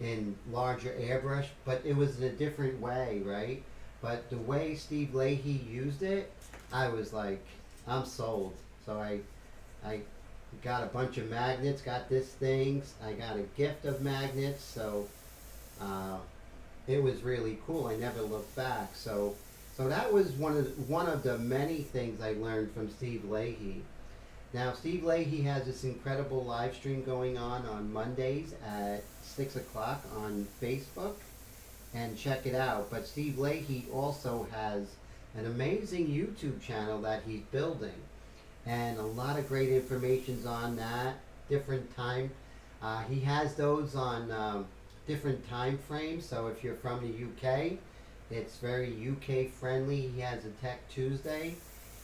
in larger airbrush, but it was in a different way, right? But the way Steve Leahy used it, I was like, I'm sold. So I got a bunch of magnets, got this things, I got a gift of magnets, so it was really cool. I never looked back. So that was one of the many things I learned from Steve Leahy. Now Steve Leahy has this incredible live stream going on Mondays at 6 o'clock on Facebook, and check it out. But Steve Leahy also has an amazing YouTube channel that he's building, and a lot of great information's on that. Different time, he has those on different time frames. So if you're from the UK, it's very UK friendly. He has a Tech Tuesday.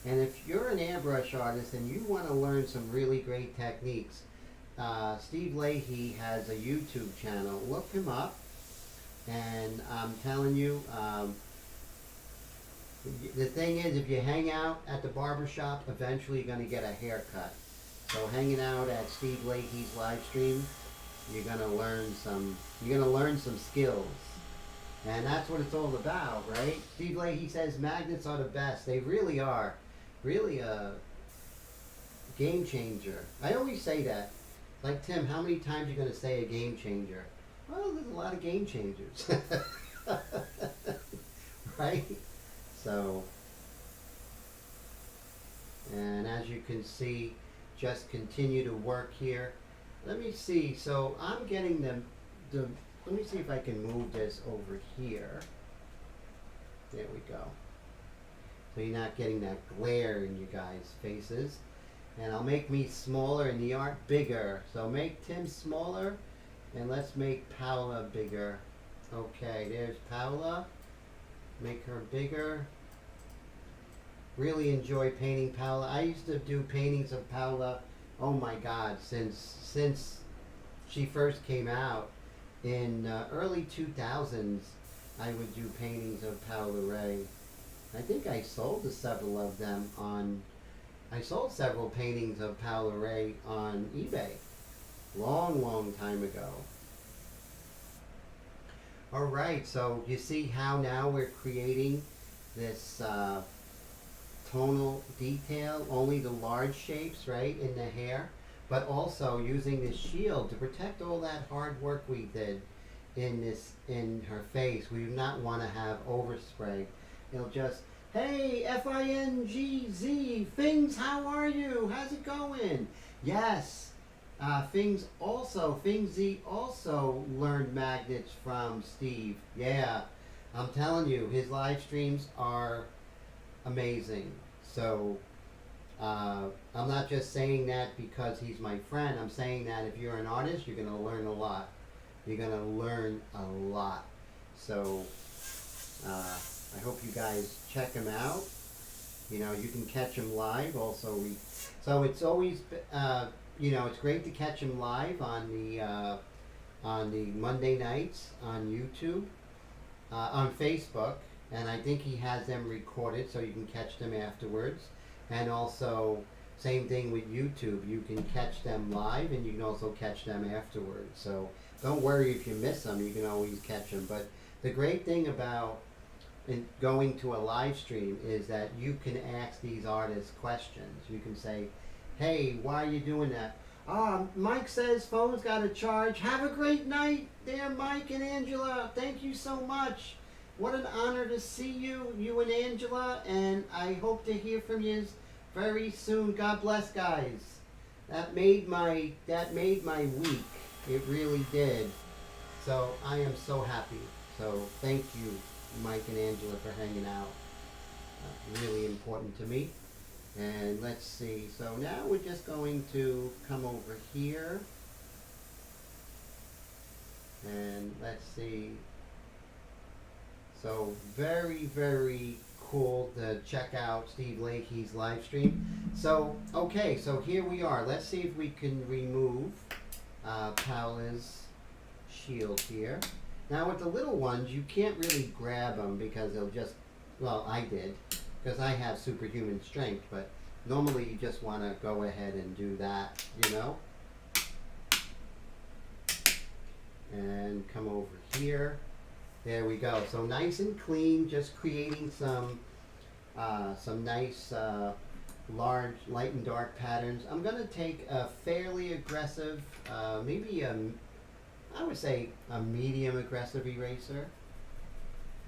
And if you're an airbrush artist and you want to learn some really great techniques, Steve Leahy has a YouTube channel. Look him up, and I'm telling you, the thing is, if you hang out at the barber shop, eventually you're going to get a haircut. So hanging out at Steve Leahy's live stream, you're going to learn some skills. And that's what it's all about, right? Steve Leahy says magnets are the best. They really are. Really a game changer. I always say that. Like, Tim, how many times are you going to say a game changer? Well, there's a lot of game changers. Right? So, and as you can see, just continue to work here. Let me see. So I'm getting let me see if I can move this over here. There we go. So you're not getting that glare in you guys' faces. And I'll make me smaller and the art bigger. So make Tim smaller, and let's make Paola bigger. Okay, there's Paola. Make her bigger. Really enjoy painting Paola. I used to do paintings of Paola, oh my God, since she first came out. In early 2000s, I would do paintings of Paola Rey. I think I sold several of them I sold several paintings of Paola Rey on eBay. Long time ago. Alright, so you see how now we're creating this tonal detail, only the large shapes, right, in the hair, but also using this shield to protect all that hard work we did in her face. We do not want to have overspray. It'll just, hey, F-I-N-G-Z, Fings, how are you? How's it going? Yes, Fings Z also learned magnets from Steve. Yeah, I'm telling you, his live streams are amazing. So, I'm not just saying that because he's my friend. I'm saying that if you're an artist, you're going to learn a lot. You're going to learn a lot. So, I hope you guys check him out. You know, you can catch him live. Also, so it's always, you know, it's great to catch him live on the Monday nights on YouTube, on Facebook, and I think he has them recorded so you can catch them afterwards. And also, same thing with YouTube. You can catch them live, and you can also catch them afterwards. So don't worry if you miss them. You can always catch them. But the great thing about going to a live stream is that you can ask these artists questions. You can say, hey, why are you doing that? Mike says phone's got a charge. Have a great night there, Mike and Angela. Thank you so much. what an honor to see you, you and Angela, and I hope to hear from you very soon. God bless, guys. That made my week. It really did. So I am so happy. So thank you, Mike and Angela, for hanging out. Really important to me. And let's see. So now we're just going to come over here. And let's see. So very, very cool to check out Steve Leahy's live stream. So, okay, so here we are. Let's see if we can remove Paola's shield here. Now with the little ones, you can't really grab them because they'll just, well, I did, because I have superhuman strength, but normally you just want to go ahead and do that, you know? And come over here. There we go. So nice and clean, just creating some nice large light and dark patterns. I'm going to take a fairly aggressive, maybe I would say a medium aggressive eraser.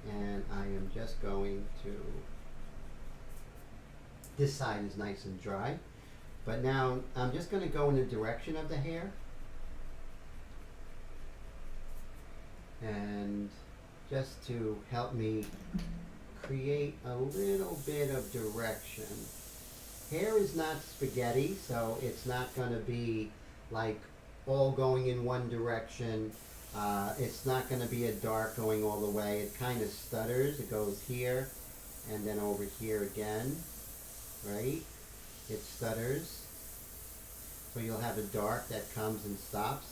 And I am just going to, this side is nice and dry. But now I'm just going to go in the direction of the hair. And just to help me create a little bit of direction. Hair is not spaghetti, so it's not going to be like all going in one direction. It's not going to be a dark going all the way. It kind of stutters. It goes here and then over here again, right? It stutters. So you'll have a dark that comes and stops,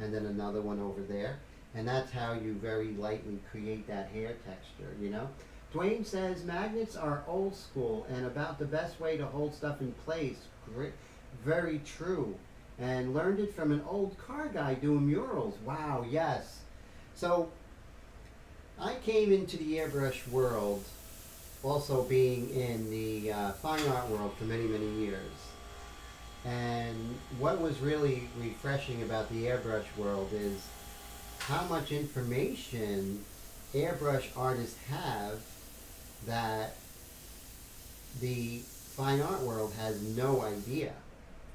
and then another one over there. And that's how you very lightly create that hair texture, you know? Dwayne says, magnets are old school and about the best way to hold stuff in place. Great. Very true. And learned it from an old car guy doing murals. Wow, yes. So, I came into the airbrush world also being in the fine art world for many, many years. And what was really refreshing about the airbrush world is how much information airbrush artists have that the fine art world has no idea,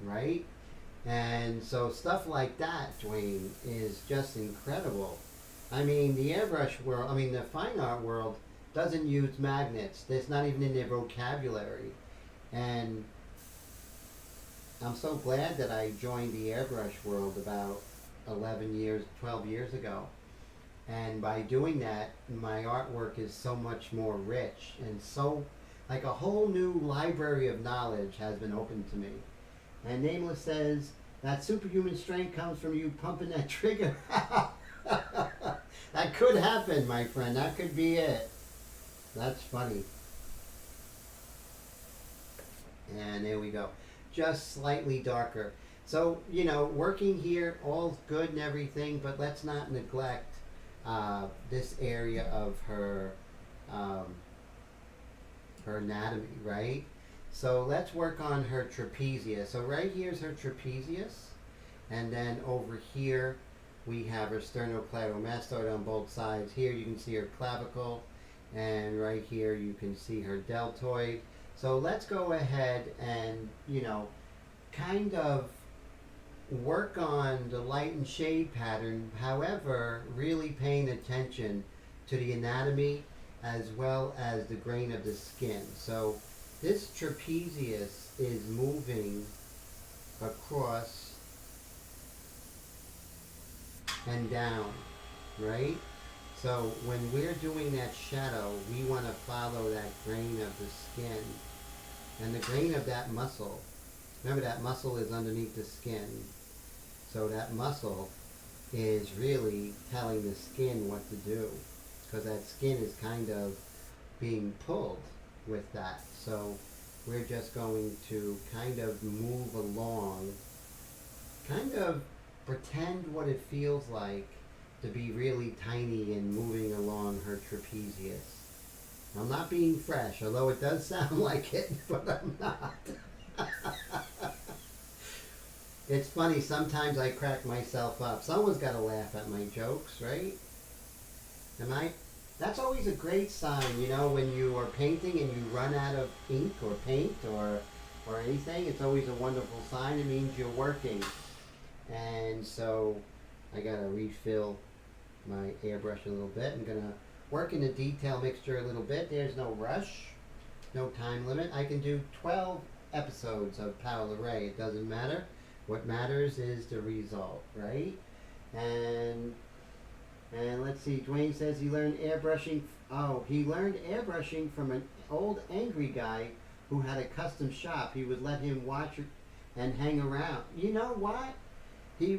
right? And so stuff like that, Dwayne, is just incredible. I mean, the airbrush world, I mean, the fine art world doesn't use magnets. That's not even in their vocabulary. And I'm so glad that I joined the airbrush world about 11 years, 12 years ago. And by doing that, my artwork is so much more rich and so, like a whole new library of knowledge has been opened to me. And Nameless says, that superhuman strength comes from you pumping that trigger. That could happen, my friend. That could be it. That's funny. And there we go. Just slightly darker. So, you know, working here, all's good and everything, but let's not neglect this area of her anatomy, right? So let's work on her trapezius. So right here's her trapezius, and then over here we have her sternocleidomastoid on both sides. Here you can see her clavicle, and right here you can see her deltoid. So let's go ahead and, you know, kind of work on the light and shade pattern, however, really paying attention to the anatomy as well as the grain of the skin. So this trapezius is moving across and down, right? So when we're doing that shadow, we want to follow that grain of the skin and the grain of that muscle. Remember, that muscle is underneath the skin. So that muscle is really telling the skin what to do, because that skin is kind of being pulled with that. So we're just going to kind of move along, kind of pretend what it feels like to be really tiny and moving along her trapezius. I'm not being fresh, although it does sound like it, but I'm not. It's funny, sometimes I crack myself up. Someone's got to laugh at my jokes, right? Am I? That's always a great sign, you know, when you are painting and you run out of ink or paint or anything. It's always a wonderful sign. It means you're working. And so I gotta refill my airbrush a little bit. I'm gonna work in the detail mixture a little bit. There's no rush, no time limit. I can do 12 episodes of Paola Rey. It doesn't matter. What matters is the result, right? And let's see. Dwayne says he learned airbrushing. Oh, he learned airbrushing from an old angry guy who had a custom shop. He would let him watch it and hang around. You know what? He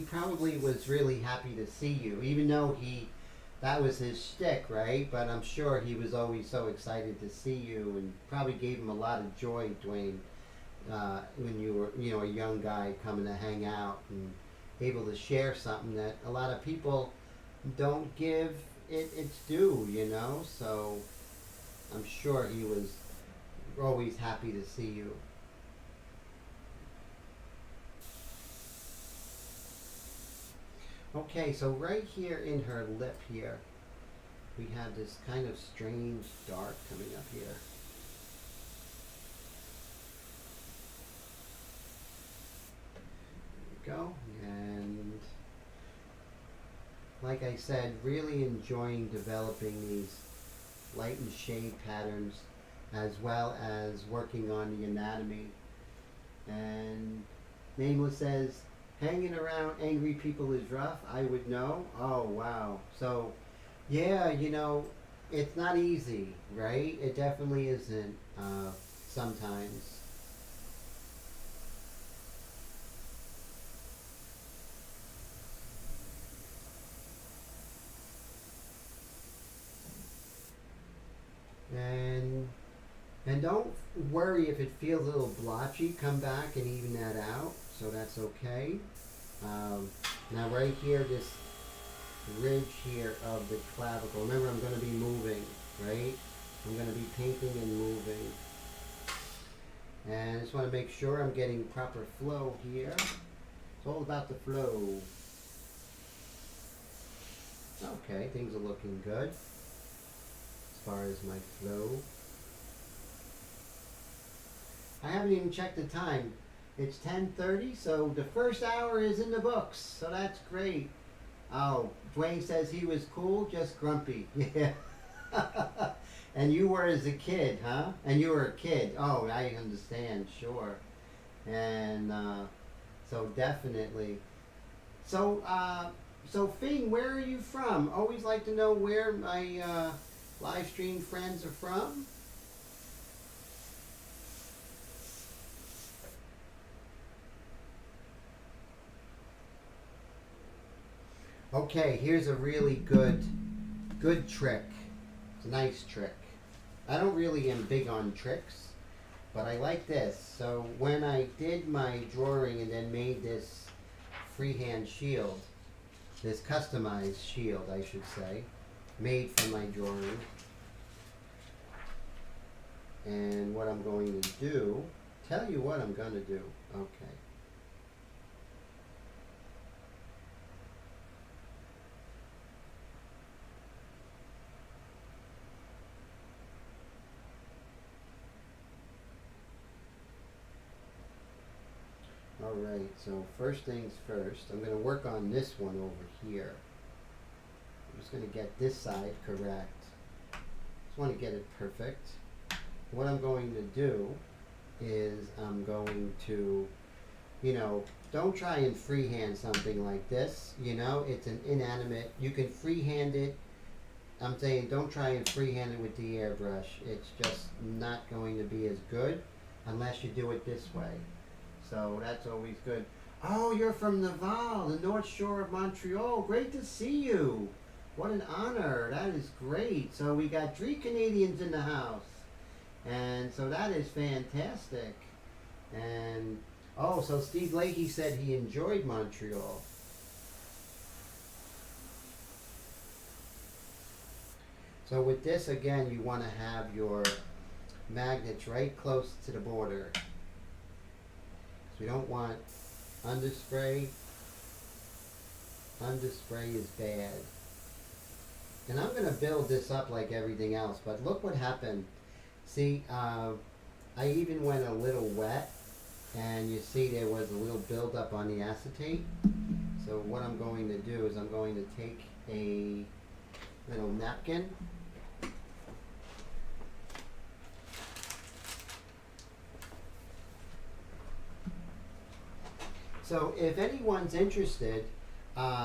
probably was really happy to see you, even though that was his shtick, right? But I'm sure he was always so excited to see you, and probably gave him a lot of joy, Dwayne, when you were, you know, a young guy coming to hang out and able to share something that a lot of people don't give it its due, you know. So I'm sure he was always happy to see you. Okay, so right here in her lip here, we have this kind of strange dark coming up here. There we go. And like I said, really enjoying developing these light and shade patterns as well as working on the anatomy. And Nameless says, hanging around angry people is rough. I would know. Oh, wow. So, yeah, you know, it's not easy, right? It definitely isn't sometimes. And don't worry if it feels a little blotchy. Come back and even that out. So that's okay. Now right here, this ridge here of the clavicle. Remember, I'm going to be moving, right? I'm going to be painting and moving. And I just want to make sure I'm getting proper flow here. It's all about the flow. Okay, things are looking good as far as my flow. I haven't even checked the time. It's 10:30, so the first hour is in the books, so that's great. Oh, Dwayne says he was cool, just grumpy. Yeah. And you were as a kid, huh? And you were a kid. Oh, I understand, sure. And so definitely. So, so Fing, where are you from? Always like to know where my live stream friends are from. Okay, here's a really good trick. It's a nice trick. I don't really am big on tricks, but I like this. So when I did my drawing and then made this freehand shield, this customized shield, I should say, made from my drawing. And what I'm going to do, tell you what I'm going to do. Okay. Alright, so first things first, I'm going to work on this one over here. I'm just going to get this side correct. Just want to get it perfect. What I'm going to do is I'm going to, you know, don't try and freehand something like this. You know, it's an inanimate. You can freehand it. I'm saying don't try and freehand it with the airbrush. It's just not going to be as good unless you do it this way. So that's always good. Oh, you're from Naval, the North Shore of Montreal. Great to see you. What an honor. That is great. So we got 3 Canadians in the house. And so that is fantastic. And, oh, so Steve Leahy said he enjoyed Montreal. So with this, again, you want to have your magnets right close to the border. So we don't want underspray. Underspray is bad. And I'm going to build this up like everything else, but look what happened. See, I even went a little wet, and you see there was a little buildup on the acetate. So what I'm going to do is I'm going to take a little napkin, so if anyone's interested,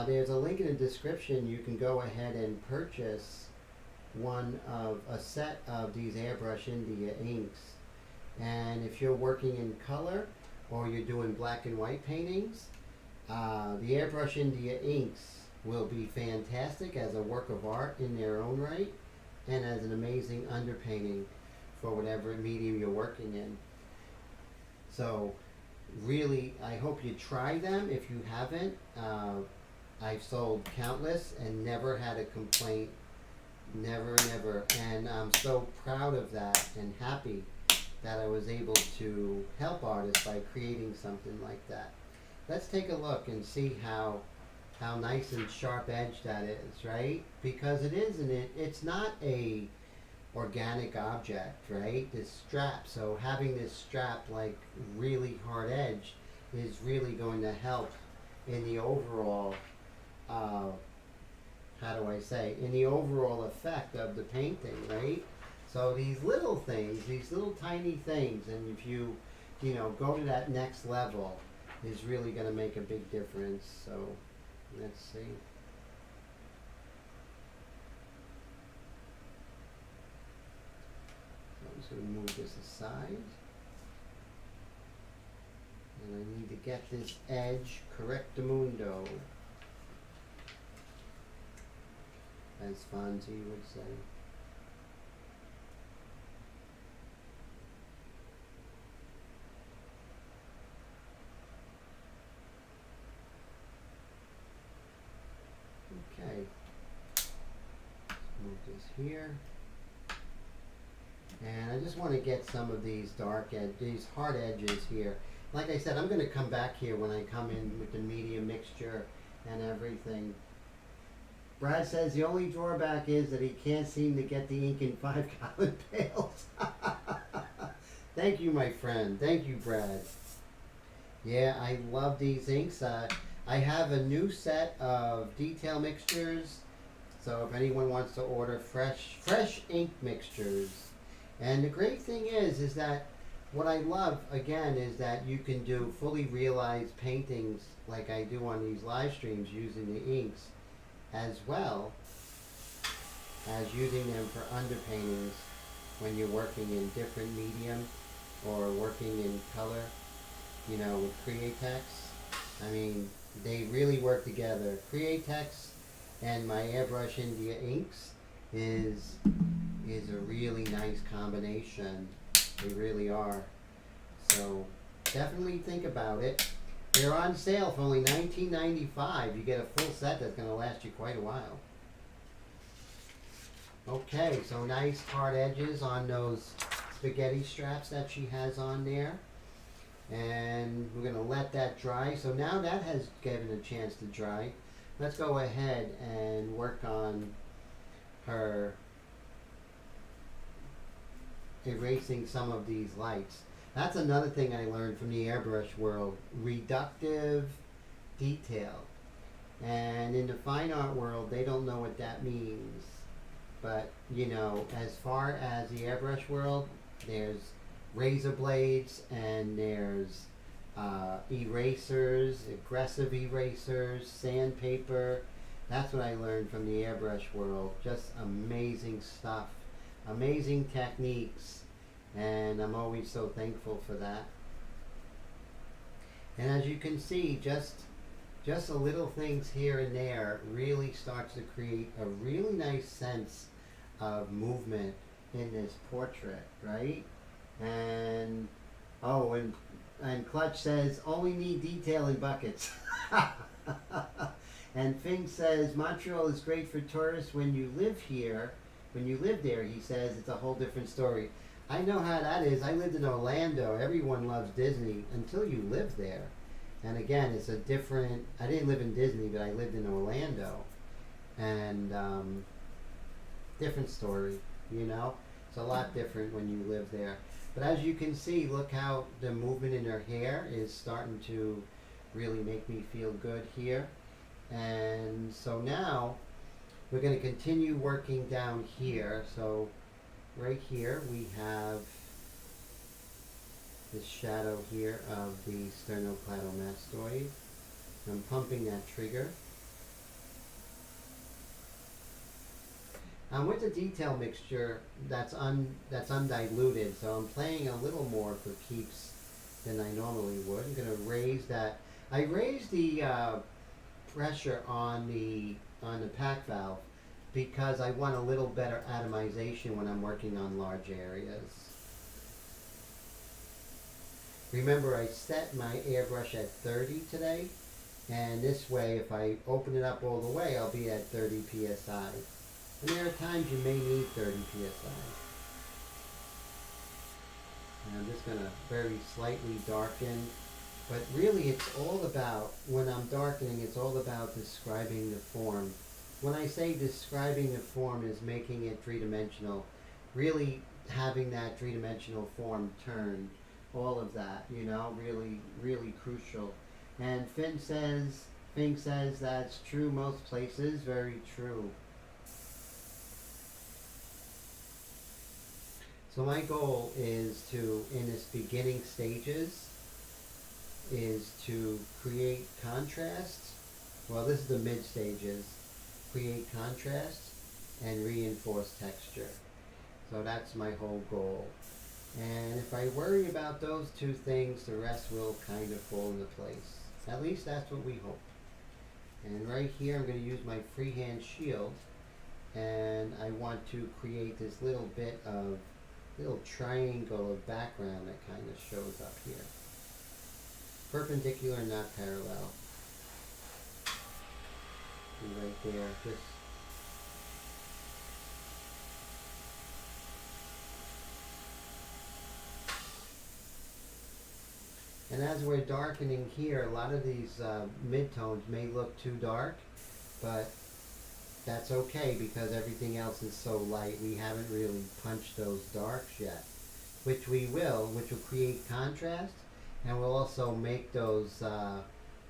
there's a link in the description. You can go ahead and purchase a set of these Airbrush India inks. And if you're working in color or you're doing black and white paintings, the Airbrush India inks will be fantastic as a work of art in their own right, and as an amazing underpainting for whatever medium you're working in. So really, I hope you try them if you haven't. I've sold countless and never had a complaint. Never. And I'm so proud of that and happy that I was able to help artists by creating something like that. Let's take a look and see how nice and sharp edged that is, right? Because it's not a organic object, right? This strap. So having this strap like really hard edged is really going to help in the overall in the overall effect of the painting, right? So these little things, these little tiny things, and if you go to that next level, is really going to make a big difference. So let's see. So I'm just going to move this aside. And I need to get this edge correctamundo, as Fonzie would say. Okay, let's move this here. And I just want to get some of these these hard edges here. Like I said, I'm going to come back here when I come in with the medium mixture and everything. Brad says the only drawback is that he can't seem to get the ink in 5-gallon pails. Thank you, my friend. Thank you, Brad. Yeah, I love these inks. I have a new set of detail mixtures. So if anyone wants to order fresh ink mixtures. And the great thing is that what I love, again, is that you can do fully realized paintings like I do on these live streams using the inks, as well as using them for underpaintings when you're working in different medium or working in color, with Createx. I mean, they really work together. Createx and my Airbrush India inks is a really nice combination. They really are. So definitely think about it. They're on sale for only $19.95. You get a full set that's going to last you quite a while. Okay, so nice hard edges on those spaghetti straps that she has on there. And we're going to let that dry. So now that has given a chance to dry. Let's go ahead and work on her erasing some of these lights. That's another thing I learned from the airbrush world. Reductive detail. And in the fine art world, they don't know what that means. But, as far as the airbrush world, there's razor blades and there's erasers, aggressive erasers, sandpaper. That's what I learned from the airbrush world. Just amazing stuff. Amazing techniques. And I'm always so thankful for that. And as you can see, just the little things here and there really starts to create a really nice sense of movement in this portrait, right? And and Clutch says only need detail in buckets. And Fink says Montreal is great for tourists. When you live there, he says it's a whole different story. I know how that is. I lived in Orlando. Everyone loves Disney until you live there. And again, it's a different... I didn't live in Disney, but I lived in Orlando. And different story, you know? It's a lot different when you live there. But as you can see, look how the movement in her hair is starting to really make me feel good here. And so now we're going to continue working down here. So right here we have this shadow here of the sternocleidomastoid. I'm pumping that trigger. With the detail mixture, that's undiluted, so I'm playing a little more for keeps than I normally would. I'm going to raise that. I raised the pressure on the pack valve because I want a little better atomization when I'm working on large areas. Remember, I set my airbrush at 30 today, and this way, if I open it up all the way, I'll be at 30 psi. And there are times you may need 30 psi. And I'm just going to very slightly darken. But really it's all about, when I'm darkening, it's all about describing the form. When I say describing the form is making it three-dimensional, really having that three-dimensional form turn, all of that, you know, really, really crucial. And Fing says that's true most places, very true. So my goal is to, in its beginning stages, is to create contrast. Well, this is the mid stages. Create contrast and reinforce texture. So that's my whole goal. And if I worry about those two things, the rest will kind of fall into place. At least that's what we hope. And right here, I'm going to use my freehand shield. And I want to create this little bit of little triangle of background that kind of shows up here. Perpendicular, not parallel. And right there, just and as we're darkening here, a lot of these midtones may look too dark, but that's okay because everything else is so light. We haven't really punched those darks yet, which we will, which will create contrast, and we'll also make those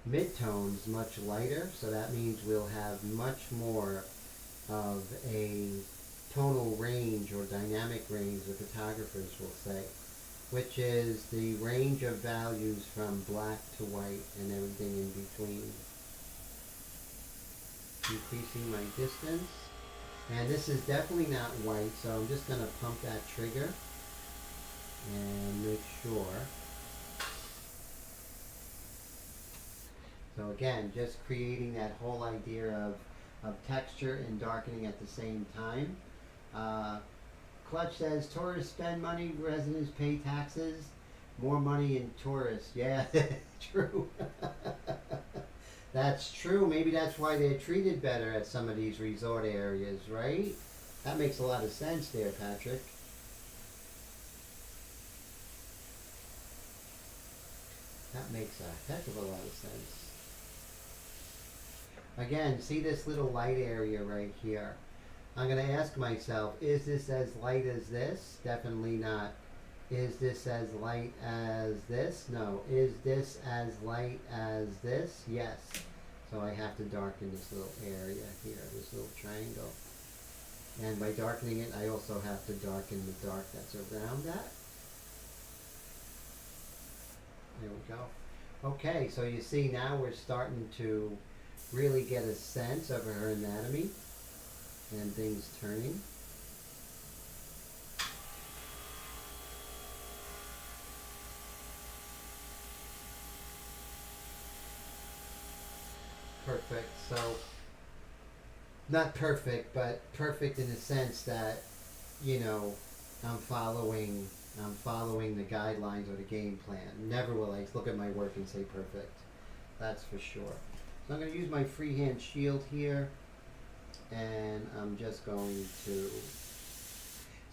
midtones much lighter, so that means we'll have much more of a tonal range or dynamic range, the photographers will say, which is the range of values from black to white and everything in between. Increasing my distance, and this is definitely not white, so I'm just going to pump that trigger and make sure. So again, just creating that whole idea of texture and darkening at the same time. Clutch says tourists spend money, residents pay taxes, more money in tourists. Yeah, true. That's true. Maybe that's why they're treated better at some of these resort areas, right? That makes a lot of sense there, Patrick. That makes a heck of a lot of sense. Again, see this little light area right here. I'm going to ask myself, is this as light as this? Definitely not. Is this as light as this? No. Is this as light as this? Yes. So I have to darken this little area here, this little triangle. And by darkening it, I also have to darken the dark that's around that. There we go. Okay, so you see now we're starting to really get a sense of her anatomy and things turning. Perfect. So, not perfect, but perfect in the sense that, you know, I'm following the guidelines or the game plan. Never will I look at my work and say perfect. That's for sure. So I'm going to use my freehand shield here, and I'm just going to.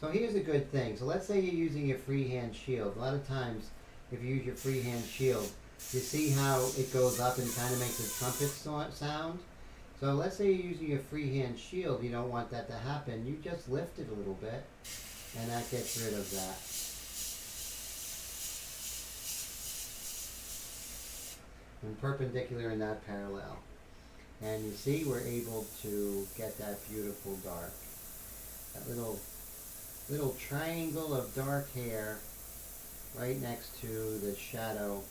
So here's a good thing. So let's say you're using your freehand shield. A lot of times, if you use your freehand shield, you see how it goes up and kind of makes a trumpet sound? So let's say you're using a freehand shield, you don't want that to happen. You just lift it a little bit, and that gets rid of that. And perpendicular and not parallel. And you see we're able to get that beautiful dark. That little triangle of dark hair right next to the shadow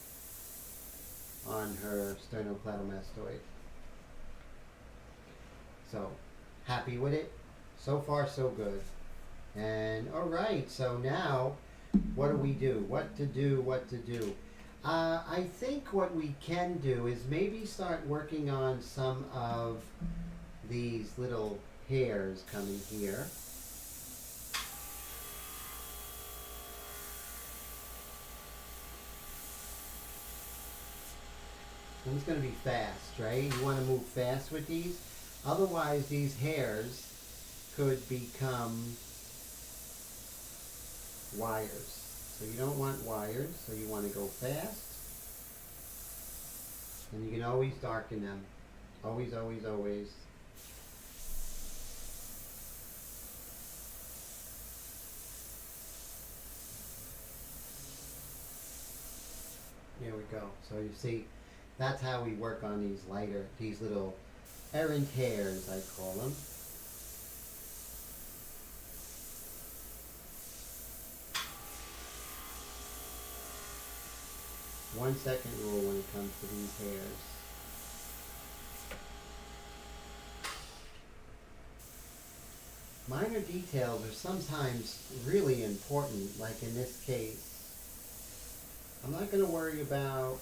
on her sternocleidomastoid. So, happy with it? So far, so good. And, alright, so now, what do we do? What to do, what to do? I think what we can do is maybe start working on some of these little hairs coming here. And it's going to be fast, right? You want to move fast with these. Otherwise, these hairs could become wires. So you don't want wires, so you want to go fast. And you can always darken them. Always, always, always. There we go. So you see, that's how we work on these little errant hairs, I call them. One second rule when it comes to these hairs. Minor details are sometimes really important, like in this case. I'm not going to worry about,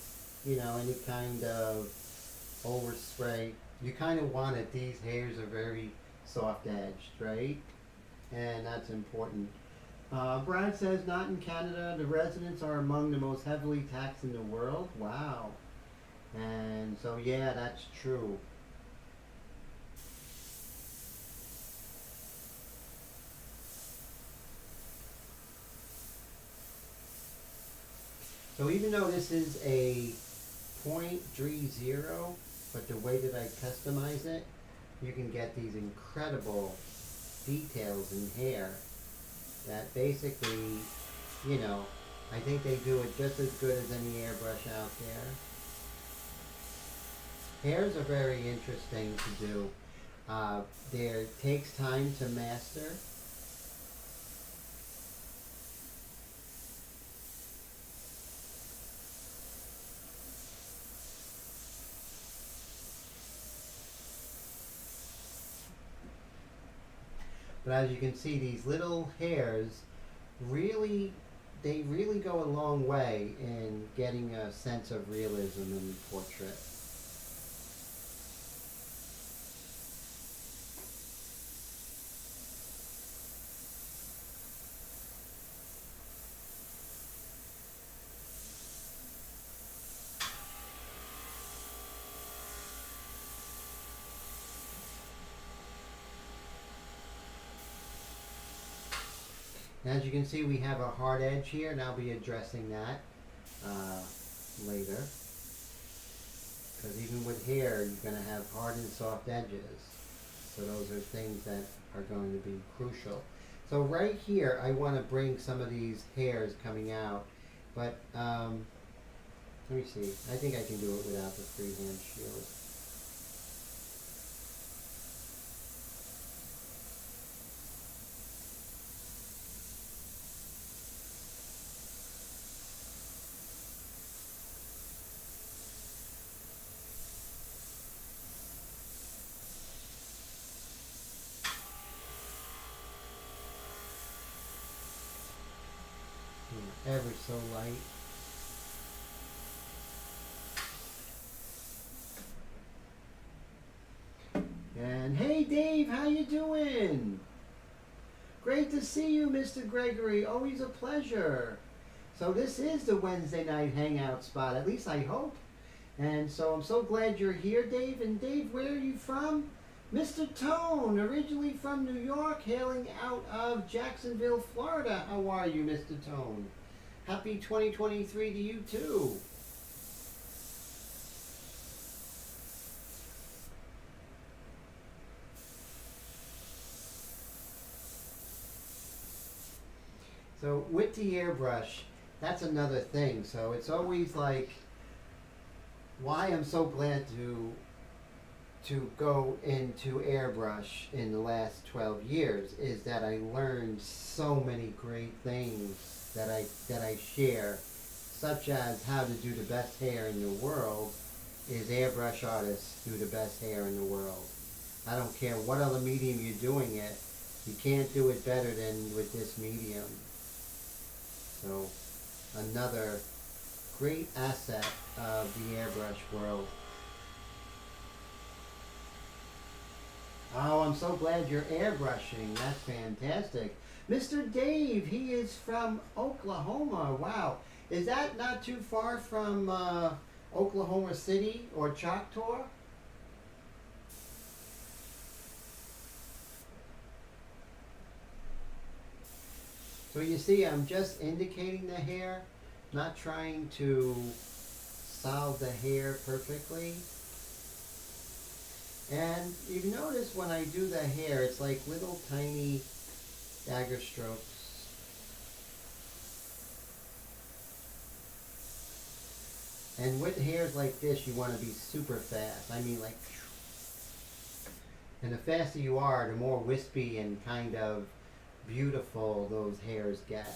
any kind of overspray. You kind of want it. These hairs are very soft edged, right? And that's important. Brad says, not in Canada. The residents are among the most heavily taxed in the world. Wow. And so, yeah, that's true. So even though this is a 0.30, but the way that I customize it, you can get these incredible details in hair that basically, I think they do it just as good as any airbrush out there. Hairs are very interesting to do. It takes time to master. But as you can see, these little hairs they really go a long way in getting a sense of realism in the portrait. As you can see, we have a hard edge here, and I'll be addressing that later. Because even with hair, you're going to have hard and soft edges. So those are things that are going to be crucial. So right here, I want to bring some of these hairs coming out. But let me see. I think I can do it without the freehand shield. Ever so light. And hey Dave, how you doing? Great to see you, Mr. Gregory. Always a pleasure. So this is the Wednesday night hangout spot, at least I hope. And so I'm so glad you're here, Dave. And Dave, where are you from? Mr. Tone, originally from New York, hailing out of Jacksonville, Florida. How are you, Mr. Tone? Happy 2023 to you too. So with the airbrush, that's another thing. So it's always like why I'm so glad to go into airbrush in the last 12 years is that I learned so many great things that I share, such as how to do the best hair in the world is airbrush artists do the best hair in the world. I don't care what other medium you're doing it, you can't do it better than with this medium. So another great asset of the airbrush world. Oh, I'm so glad you're airbrushing. That's fantastic. Mr. Dave, he is from Oklahoma. Wow. Is that not too far from Oklahoma City or Choctaw? So you see, I'm just indicating the hair, not trying to solve the hair perfectly. And you notice when I do the hair, it's like little tiny dagger strokes. And with hairs like this, you want to be super fast. I mean like, and the faster you are, the more wispy and kind of beautiful those hairs get.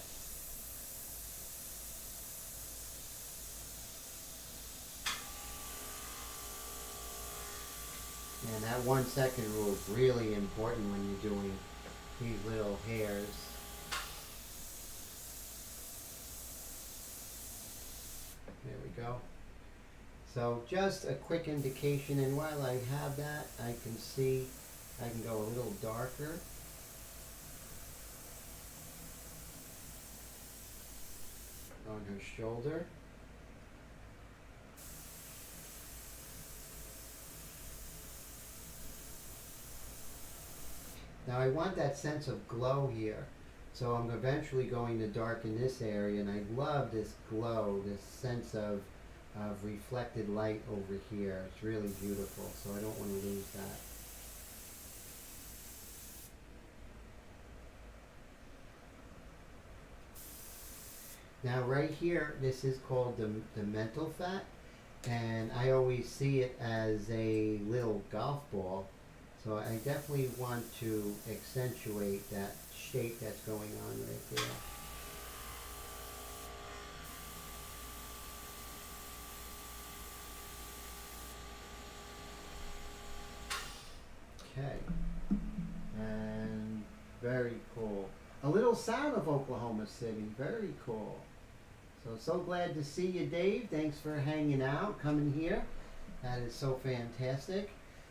And that 1 second rule is really important when you're doing these little hairs. There we go. So just a quick indication, and while I have that, I can see I can go a little darker. On her shoulder. Now I want that sense of glow here. So I'm eventually going to darken this area, and I love this glow, this sense of reflected light over here. It's really beautiful, so I don't want to lose that. Now right here, this is called the mental fat, and I always see it as a little golf ball. So I definitely want to accentuate that shape that's going on right there. Okay, and very cool. A little sound of Oklahoma City, very cool. So glad to see you, Dave. Thanks for hanging out, coming here. That is so fantastic.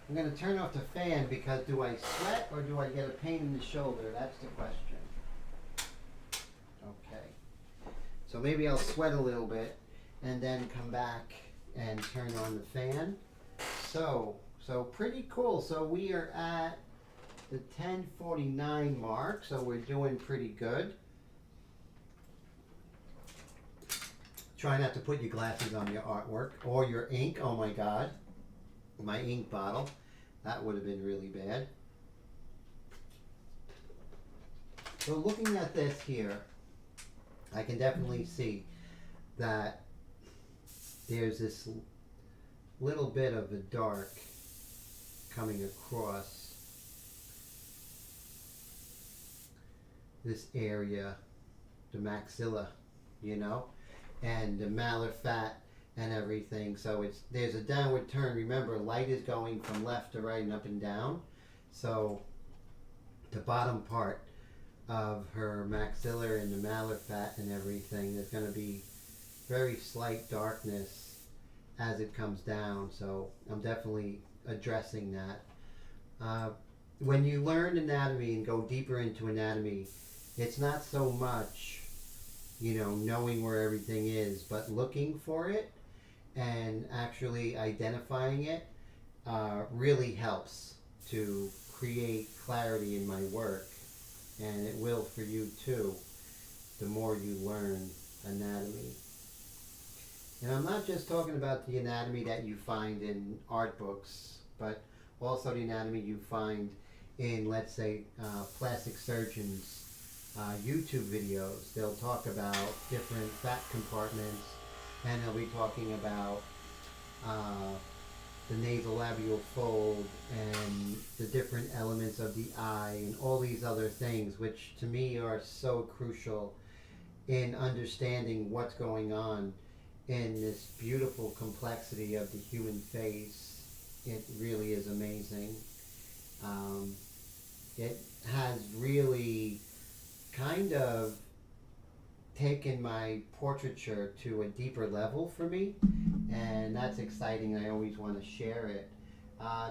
I'm going to turn off the fan because do I sweat or do I get a pain in the shoulder? That's the question. Okay. So maybe I'll sweat a little bit and then come back and turn on the fan. So pretty cool. So we are at the 10:49 mark, so we're doing pretty good. Try not to put your glasses on your artwork or your ink. Oh my God, my ink bottle. That would have been really bad. So looking at this here, I can definitely see that there's this little bit of a dark coming across this area, the maxilla, you know, and the malar fat and everything. So there's a downward turn. Remember, light is going from left to right and up and down. So the bottom part of her maxilla and the malar fat and everything, there's going to be very slight darkness as it comes down. So I'm definitely addressing that. When you learn anatomy and go deeper into anatomy, it's not so much, you know, knowing where everything is, but looking for it and actually identifying it really helps to create clarity in my work, and it will for you too, the more you learn anatomy. And I'm not just talking about the anatomy that you find in art books, but also the anatomy you find in, let's say, plastic surgeons' YouTube videos. They'll talk about different fat compartments, and they'll be talking about the nasolabial fold and the different elements of the eye and all these other things, which to me are so crucial in understanding what's going on in this beautiful complexity of the human face. It really is amazing. It has really kind of taken my portraiture to a deeper level for me, and that's exciting. I always want to share it.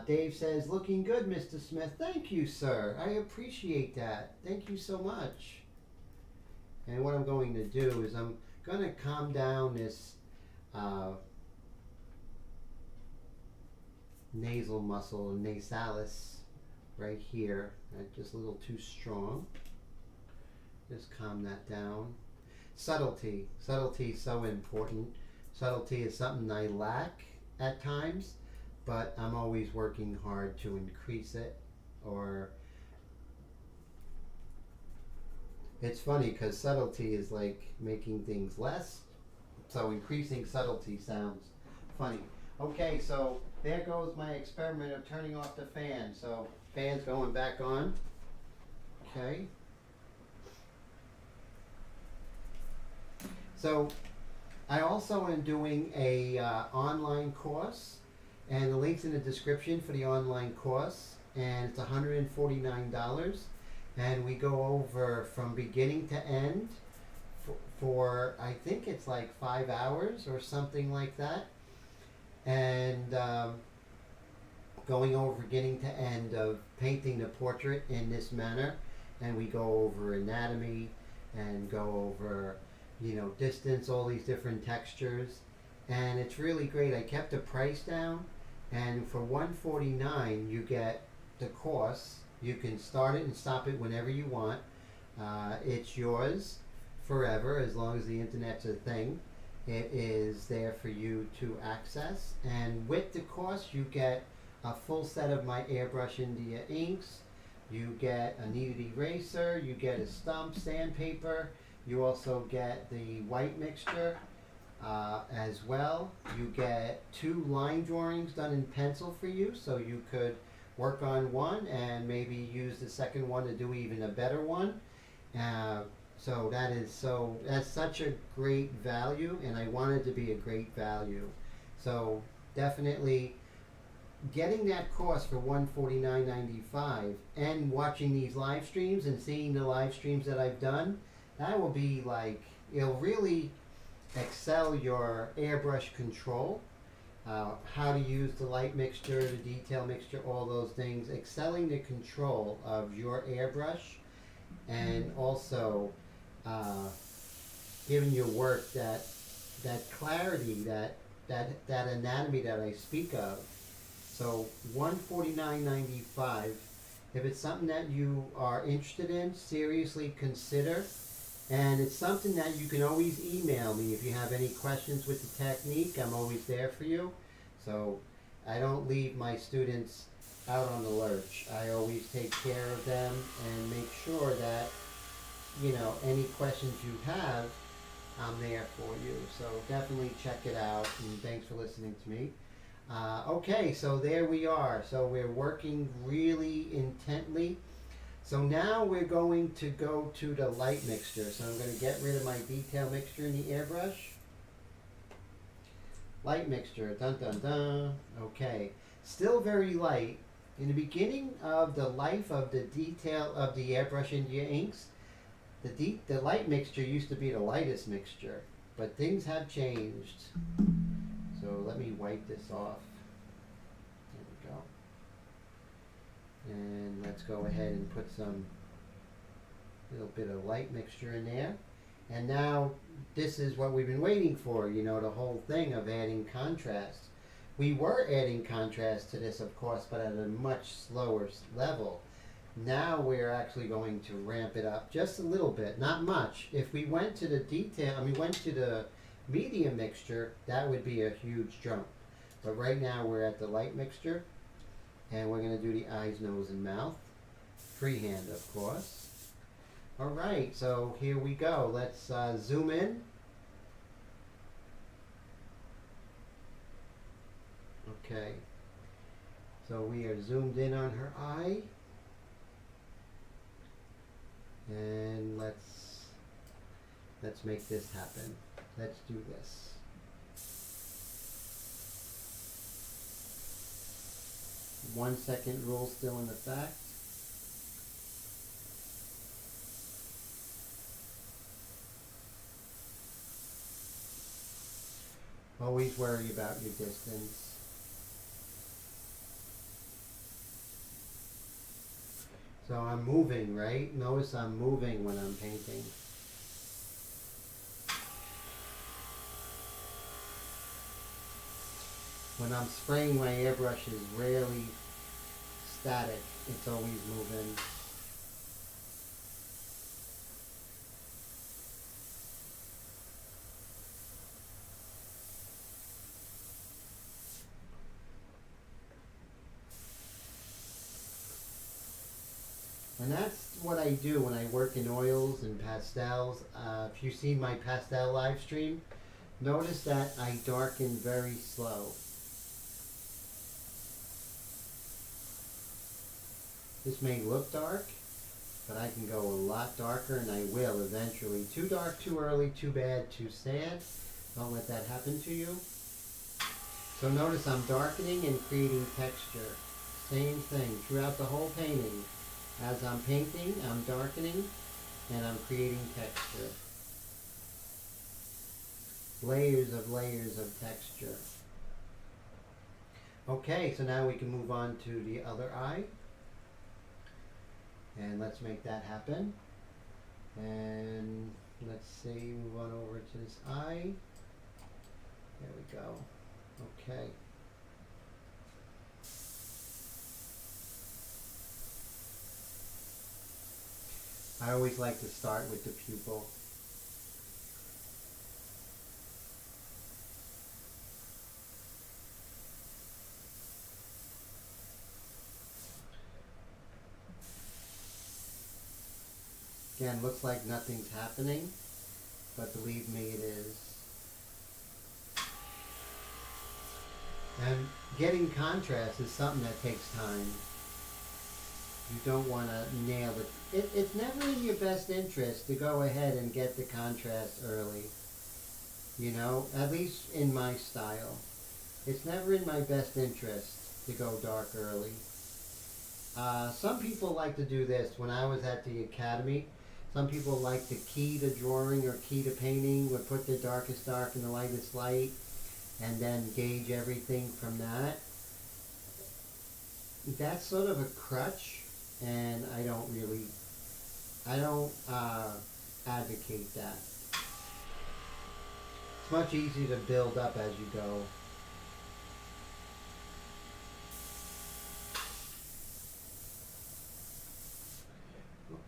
Dave says, looking good, Mr. Smith. Thank you, sir. I appreciate that. Thank you so much. And what I'm going to do is I'm going to calm down this nasal muscle, nasalis, right here. Just a little too strong. Just calm that down. Subtlety. Subtlety is so important. Subtlety is something I lack at times, but I'm always working hard to increase it. Or it's funny because subtlety is like making things less, so increasing subtlety sounds funny. Okay, so there goes my experiment of turning off the fan. So fan's going back on. Okay. So I also am doing a online course, and the link's in the description for the online course, and it's $149, and we go over from beginning to end for I think it's like 5 hours or something like that, and going over beginning to end of painting the portrait in this manner, and we go over anatomy and go over, you know, distance, all these different textures, and it's really great. I kept the price down, and for $149 you get the course. You can start it and stop it whenever you want. It's yours forever as long as the internet's a thing. It is there for you to access, and with the course you get a full set of my Airbrush India inks. You get a kneaded eraser, you get a stump sandpaper, you also get the white mixture as well. You get 2 line drawings done in pencil for you, so you could work on one and maybe use the second one to do even a better one. So that's such a great value, and I want it to be a great value. So definitely getting that course for $149.95 and watching these live streams and seeing the live streams that I've done, that will be like, it'll really excel your airbrush control, how to use the light mixture, the detail mixture, all those things, excelling the control of your airbrush, and also giving your work that clarity, that anatomy that I speak of. So $149.95. If it's something that you are interested in, seriously consider. And it's something that you can always email me if you have any questions with the technique. I'm always there for you. So I don't leave my students out on the lurch. I always take care of them and make sure that, you know, any questions you have, I'm there for you. So definitely check it out, and thanks for listening to me. Okay, so there we are. So we're working really intently. So now we're going to go to the light mixture. So I'm going to get rid of my detail mixture in the airbrush. Light mixture, dun dun dun. Okay, still very light. In the beginning of the life of the detail of the Airbrush India inks, the light mixture used to be the lightest mixture, but things have changed. So let me wipe this off. There we go. And let's go ahead and put some little bit of light mixture in there. And now this is what we've been waiting for, you know, the whole thing of adding contrast. We were adding contrast to this, of course, but at a much slower level. Now we're actually going to ramp it up just a little bit, not much. If we went to the went to the medium mixture, that would be a huge jump. But right now we're at the light mixture, and we're going to do the eyes, nose, and mouth. Freehand, of course. Alright, so here we go. Let's zoom in. Okay. So we are zoomed in on her eye. And let's make this happen. Let's do this. One second rule still in effect. Always worry about your distance. So I'm moving, right? Notice I'm moving when I'm painting. When I'm spraying, my airbrush is rarely static. It's always moving. And that's what I do when I work in oils and pastels. If you see my pastel live stream, notice that I darken very slow. This may look dark, but I can go a lot darker, and I will eventually. Too dark, too early, too bad, too sad. Don't let that happen to you. So notice I'm darkening and creating texture. Same thing throughout the whole painting. As I'm painting, I'm darkening and I'm creating texture. Layers of texture. Okay, so now we can move on to the other eye. And let's make that happen. And let's see, move on over to this eye. There we go. Okay. I always like to start with the pupil. Again, looks like nothing's happening, but believe me, it is. And getting contrast is something that takes time. You don't want to nail it. It's never in your best interest to go ahead and get the contrast early. You know, at least in my style. It's never in my best interest to go dark early. Some people like to do this. When I was at the academy, some people like to key the drawing or key the painting, would put the darkest dark and the lightest light, and then gauge everything from that. That's sort of a crutch, and I don't advocate that. It's much easier to build up as you go.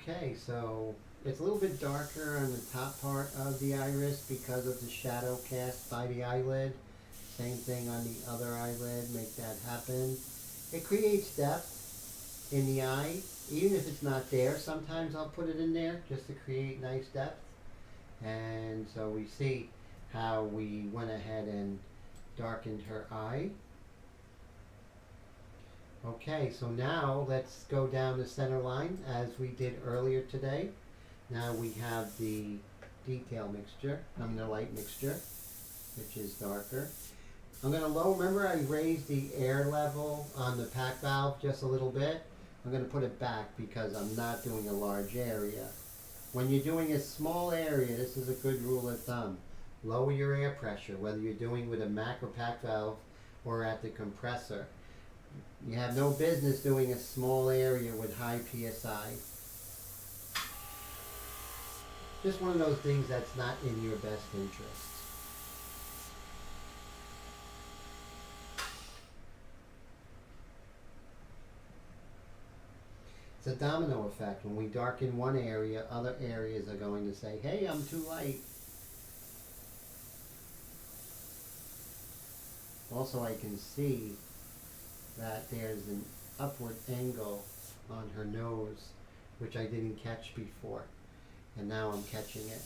Okay, so it's a little bit darker on the top part of the iris because of the shadow cast by the eyelid. Same thing on the other eyelid, make that happen. It creates depth in the eye, even if it's not there. Sometimes I'll put it in there just to create nice depth. And so we see how we went ahead and darkened her eye. Okay, so now let's go down the center line as we did earlier today. Now we have the detail mixture, the light mixture, which is darker. I'm going to remember I raised the air level on the pack valve just a little bit. I'm going to put it back because I'm not doing a large area. When you're doing a small area, this is a good rule of thumb. Lower your air pressure, whether you're doing with a Mac or pack valve or at the compressor. You have no business doing a small area with high PSI. Just one of those things that's not in your best interest. It's a domino effect. When we darken one area, other areas are going to say, hey, I'm too light. Also, I can see that there's an upward angle on her nose, which I didn't catch before. And now I'm catching it.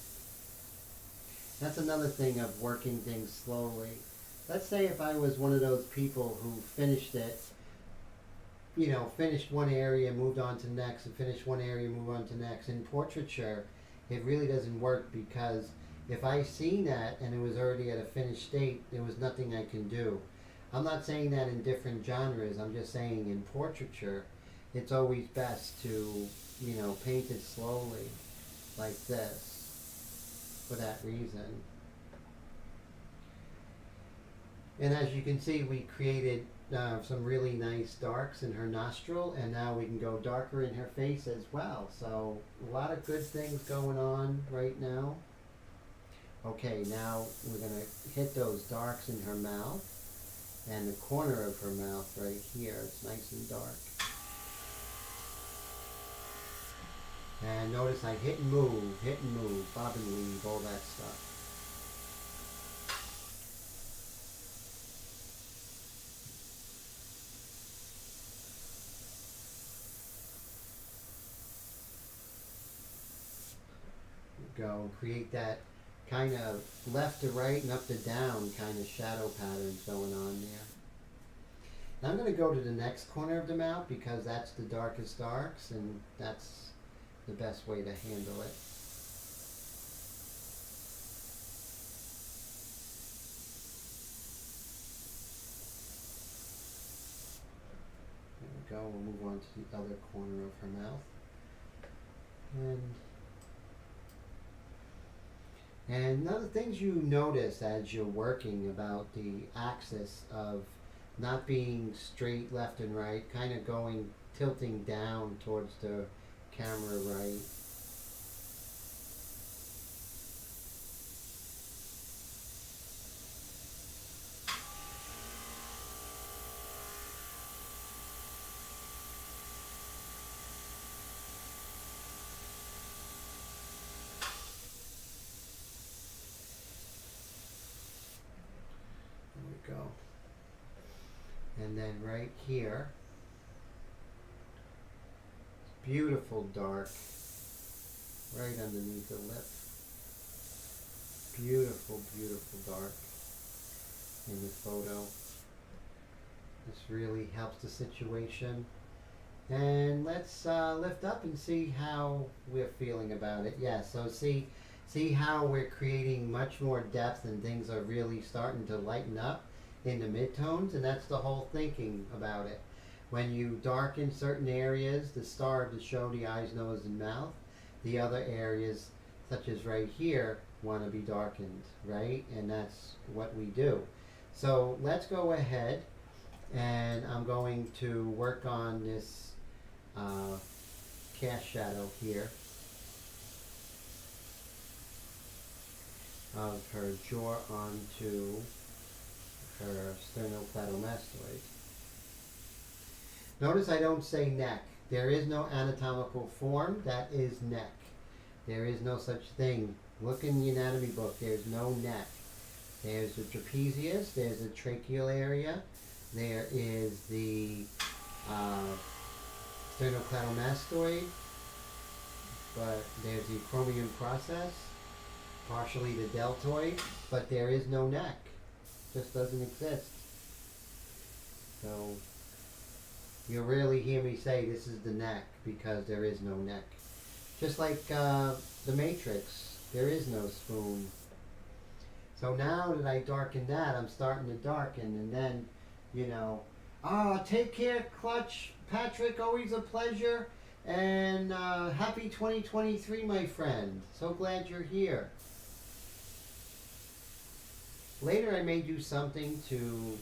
That's another thing of working things slowly. Let's say if I was one of those people who finished it, you know, finished one area, moved on to the next, and finished one area, moved on to the next. In portraiture, it really doesn't work because if I seen that and it was already at a finished state, there was nothing I can do. I'm not saying that in different genres. I'm just saying in portraiture, it's always best to, you know, paint it slowly like this for that reason. And as you can see, we created some really nice darks in her nostril, and now we can go darker in her face as well. So a lot of good things going on right now. Okay, now we're going to hit those darks in her mouth and the corner of her mouth right here. It's nice and dark. And notice I hit and move, bob and weave, all that stuff. Go and create that kind of left to right and up to down kind of shadow patterns going on there. Now I'm going to go to the next corner of the mouth because that's the darkest darks and that's the best way to handle it. There we go. We'll move on to the other corner of her mouth. And one of the things you notice as you're working about the axis of not being straight left and right, kind of going, tilting down towards the camera right. Go. And then right here, beautiful dark right underneath the lip. Beautiful, beautiful dark in the photo. This really helps the situation. And let's lift up and see how we're feeling about it. Yeah, so see how we're creating much more depth and things are really starting to lighten up in the midtones, and that's the whole thinking about it. When you darken certain areas, the star to show the eyes, nose, and mouth, the other areas, such as right here, want to be darkened, right? And that's what we do. So let's go ahead, and I'm going to work on this cast shadow here of her jaw onto her sternocleidomastoid. Notice I don't say neck. There is no anatomical form. That is neck. There is no such thing. Look in the anatomy book. There's no neck. There's the trapezius. There's the tracheal area. There is the sternocleidomastoid. But there's the acromion process. Partially the deltoid. But there is no neck. Just doesn't exist. So you'll rarely hear me say this is the neck because there is no neck. Just like the Matrix, there is no spoon. So now that I darken that, I'm starting to darken, and then, you know, take care, Clutch. Patrick, always a pleasure, and happy 2023, my friend. So glad you're here. Later I may do something to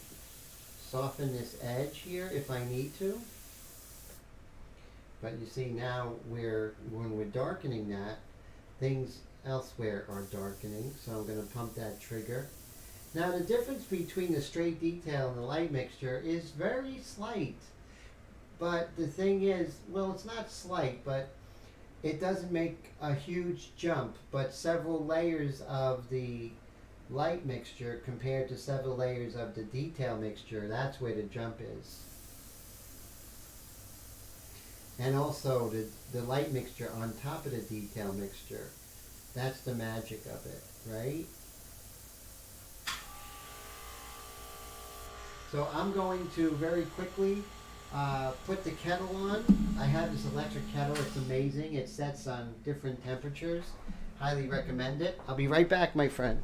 soften this edge here if I need to. But you see now when we're darkening that, things elsewhere are darkening. So I'm going to pump that trigger. Now the difference between the straight detail and the light mixture is very slight. But the thing is, well, it's not slight, but it doesn't make a huge jump. But several layers of the light mixture compared to several layers of the detail mixture, that's where the jump is. And also the light mixture on top of the detail mixture. That's the magic of it, right? So I'm going to very quickly put the kettle on. I have this electric kettle. It's amazing. It sets on different temperatures. Highly recommend it. I'll be right back, my friend.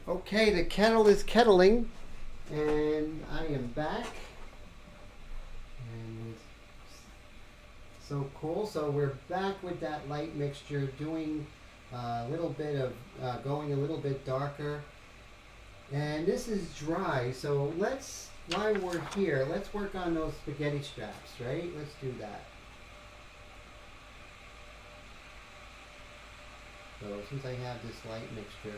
Okay, the kettle is kettling, and I am back. And so cool. So we're back with that light mixture, doing a little bit of going a little bit darker. And this is dry, so while we're here, let's work on those spaghetti straps, right? Let's do that. So since I have this light mixture,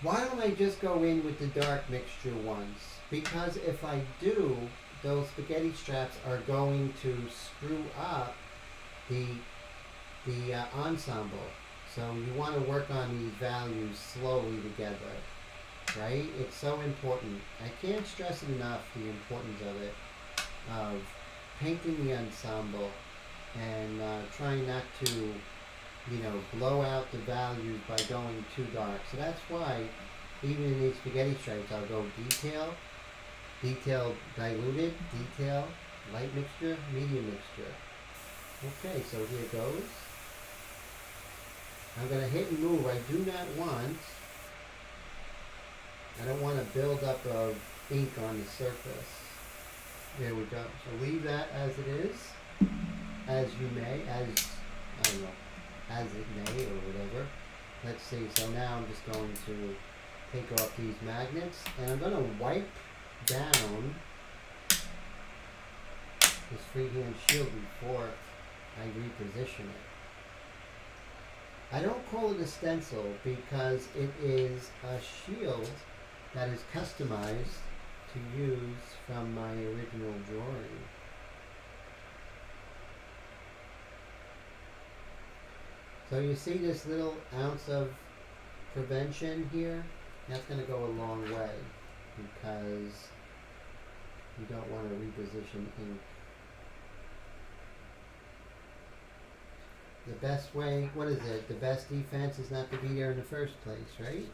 why don't I just go in with the dark mixture once? Because if I do, those spaghetti straps are going to screw up the ensemble. So you want to work on these values slowly together, right? It's so important. I can't stress it enough, the importance of it, of painting the ensemble and trying not to, blow out the values by going too dark. So that's why even in these spaghetti stripes, I'll go detail diluted, detail, light mixture, medium mixture. Okay, so here goes. I'm going to hit and move. I don't want to build up of ink on the surface. There we go. So leave that as it is, as you may, as it may, or whatever. Let's see. So now I'm just going to take off these magnets, and I'm going to wipe down this freehand shield before I reposition it. I don't call it a stencil because it is a shield that is customized to use from my original drawing. So you see this little ounce of prevention here? That's going to go a long way because you don't want to reposition ink. The best way, what is it? The best defense is not to be there in the first place, right?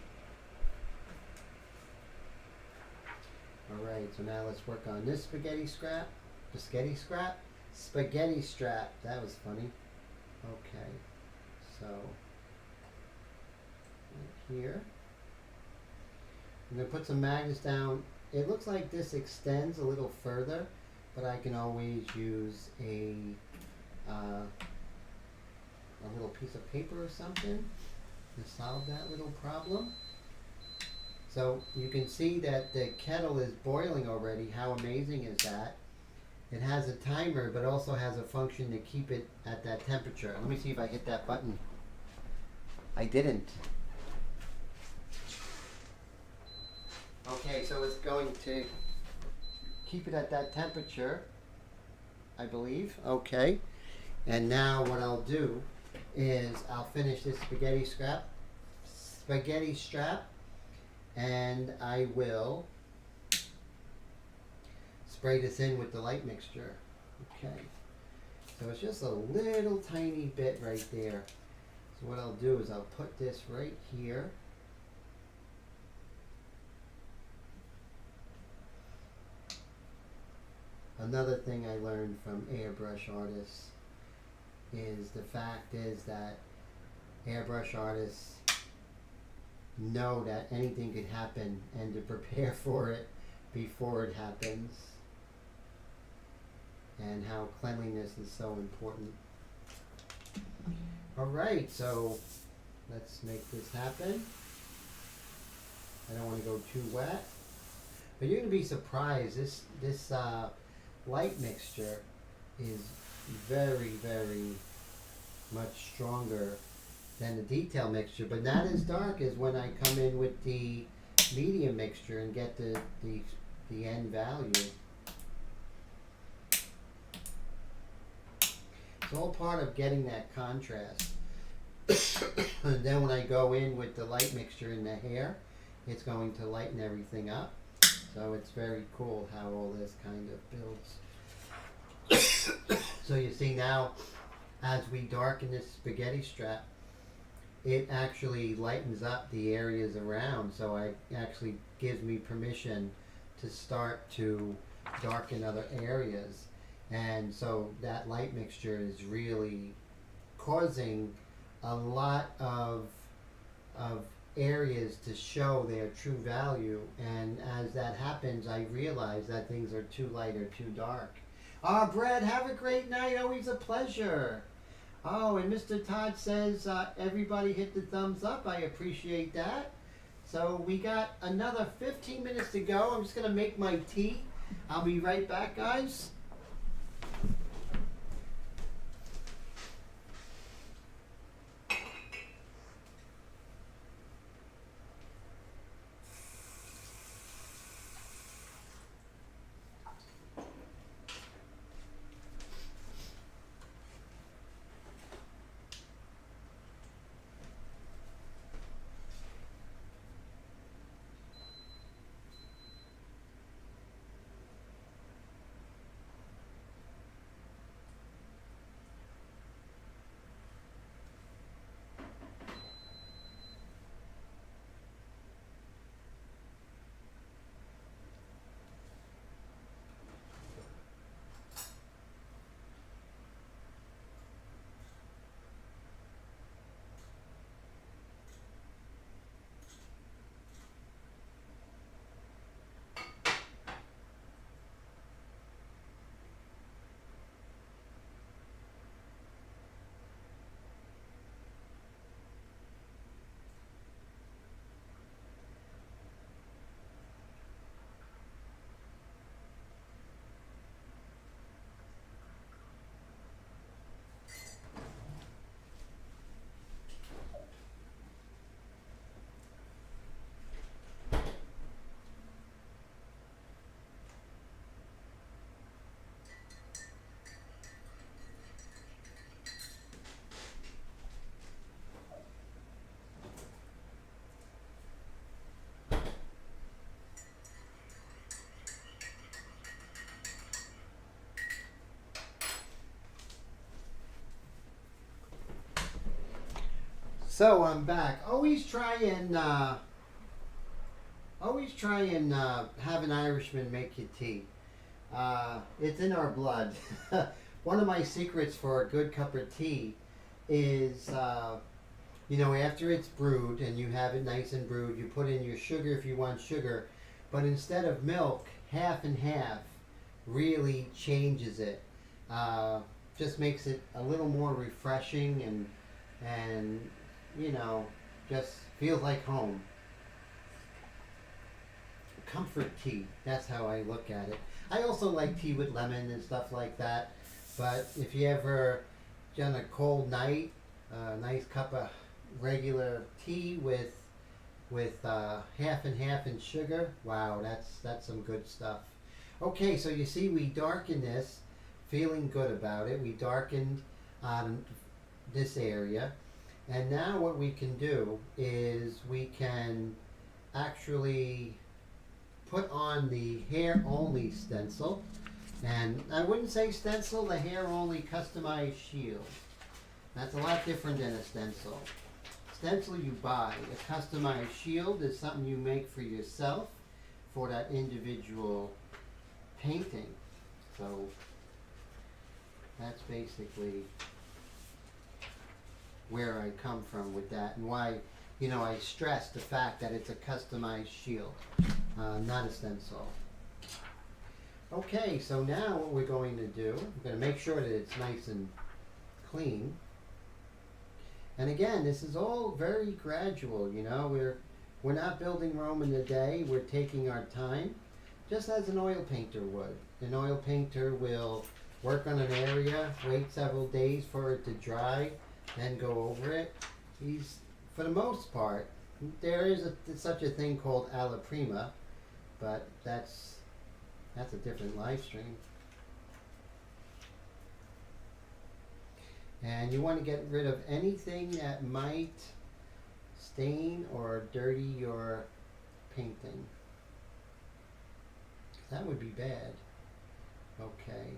Alright, so now let's work on this spaghetti strap. Spaghetti strap. That was funny. Okay, so right here. I'm going to put some magnets down. It looks like this extends a little further, but I can always use a little piece of paper or something to solve that little problem. So you can see that the kettle is boiling already. How amazing is that? It has a timer, but also has a function to keep it at that temperature. Let me see if I hit that button. I didn't. Okay, so it's going to keep it at that temperature, I believe. Okay. And now what I'll do is I'll finish this spaghetti strap, and I will spray this in with the light mixture. Okay, so it's just a little tiny bit right there. So what I'll do is I'll put this right here. Another thing I learned from airbrush artists is the fact is that airbrush artists know that anything could happen and to prepare for it before it happens, and how cleanliness is so important. Alright, so let's make this happen. I don't want to go too wet, but you're going to be surprised. This light mixture is very, very much stronger than the detail mixture, but not as dark as when I come in with the medium mixture and get the end value. It's all part of getting that contrast. And then when I go in with the light mixture in the hair, it's going to lighten everything up. So it's very cool how all this kind of builds. So you see now, as we darken this spaghetti strap, it actually lightens up the areas around, so it actually gives me permission to start to darken other areas. And so that light mixture is really causing a lot of areas to show their true value, and as that happens I realize that things are too light or too dark. Brad, have a great night, always a pleasure. Oh, and Mr. Todd says everybody hit the thumbs up. I appreciate that. So we got another 15 minutes to go. I'm just going to make my tea. I'll be right back, guys. So I'm back. Always try and have an Irishman make you tea. It's in our blood. One of my secrets for a good cup of tea is, after it's brewed and you have it nice and brewed, you put in your sugar if you want sugar, but instead of milk, half and half really changes it. Just makes it a little more refreshing and just feels like home. Comfort tea, that's how I look at it. I also like tea with lemon and stuff like that, but if you ever on a cold night, a nice cup of regular tea with half and half in sugar, wow, that's some good stuff. Okay, so you see we darkened this, feeling good about it. We darkened this area. And now what we can do is we can actually put on the hair only stencil. And I wouldn't say stencil, the hair only customized shield. That's a lot different than a stencil. Stencil you buy. A customized shield is something you make for yourself for that individual painting. So that's basically where I come from with that, and why, I stress the fact that it's a customized shield, not a stencil. Okay, so now what we're going to do, we're going to make sure that it's nice and clean. And again, this is all very gradual, we're not building Rome in a day, we're taking our time, just as an oil painter would. An oil painter will work on an area, wait several days for it to dry, then go over it. For the most part, there is such a thing called alla prima, but that's a different live stream. And you want to get rid of anything that might stain or dirty your painting. That would be bad. Okay.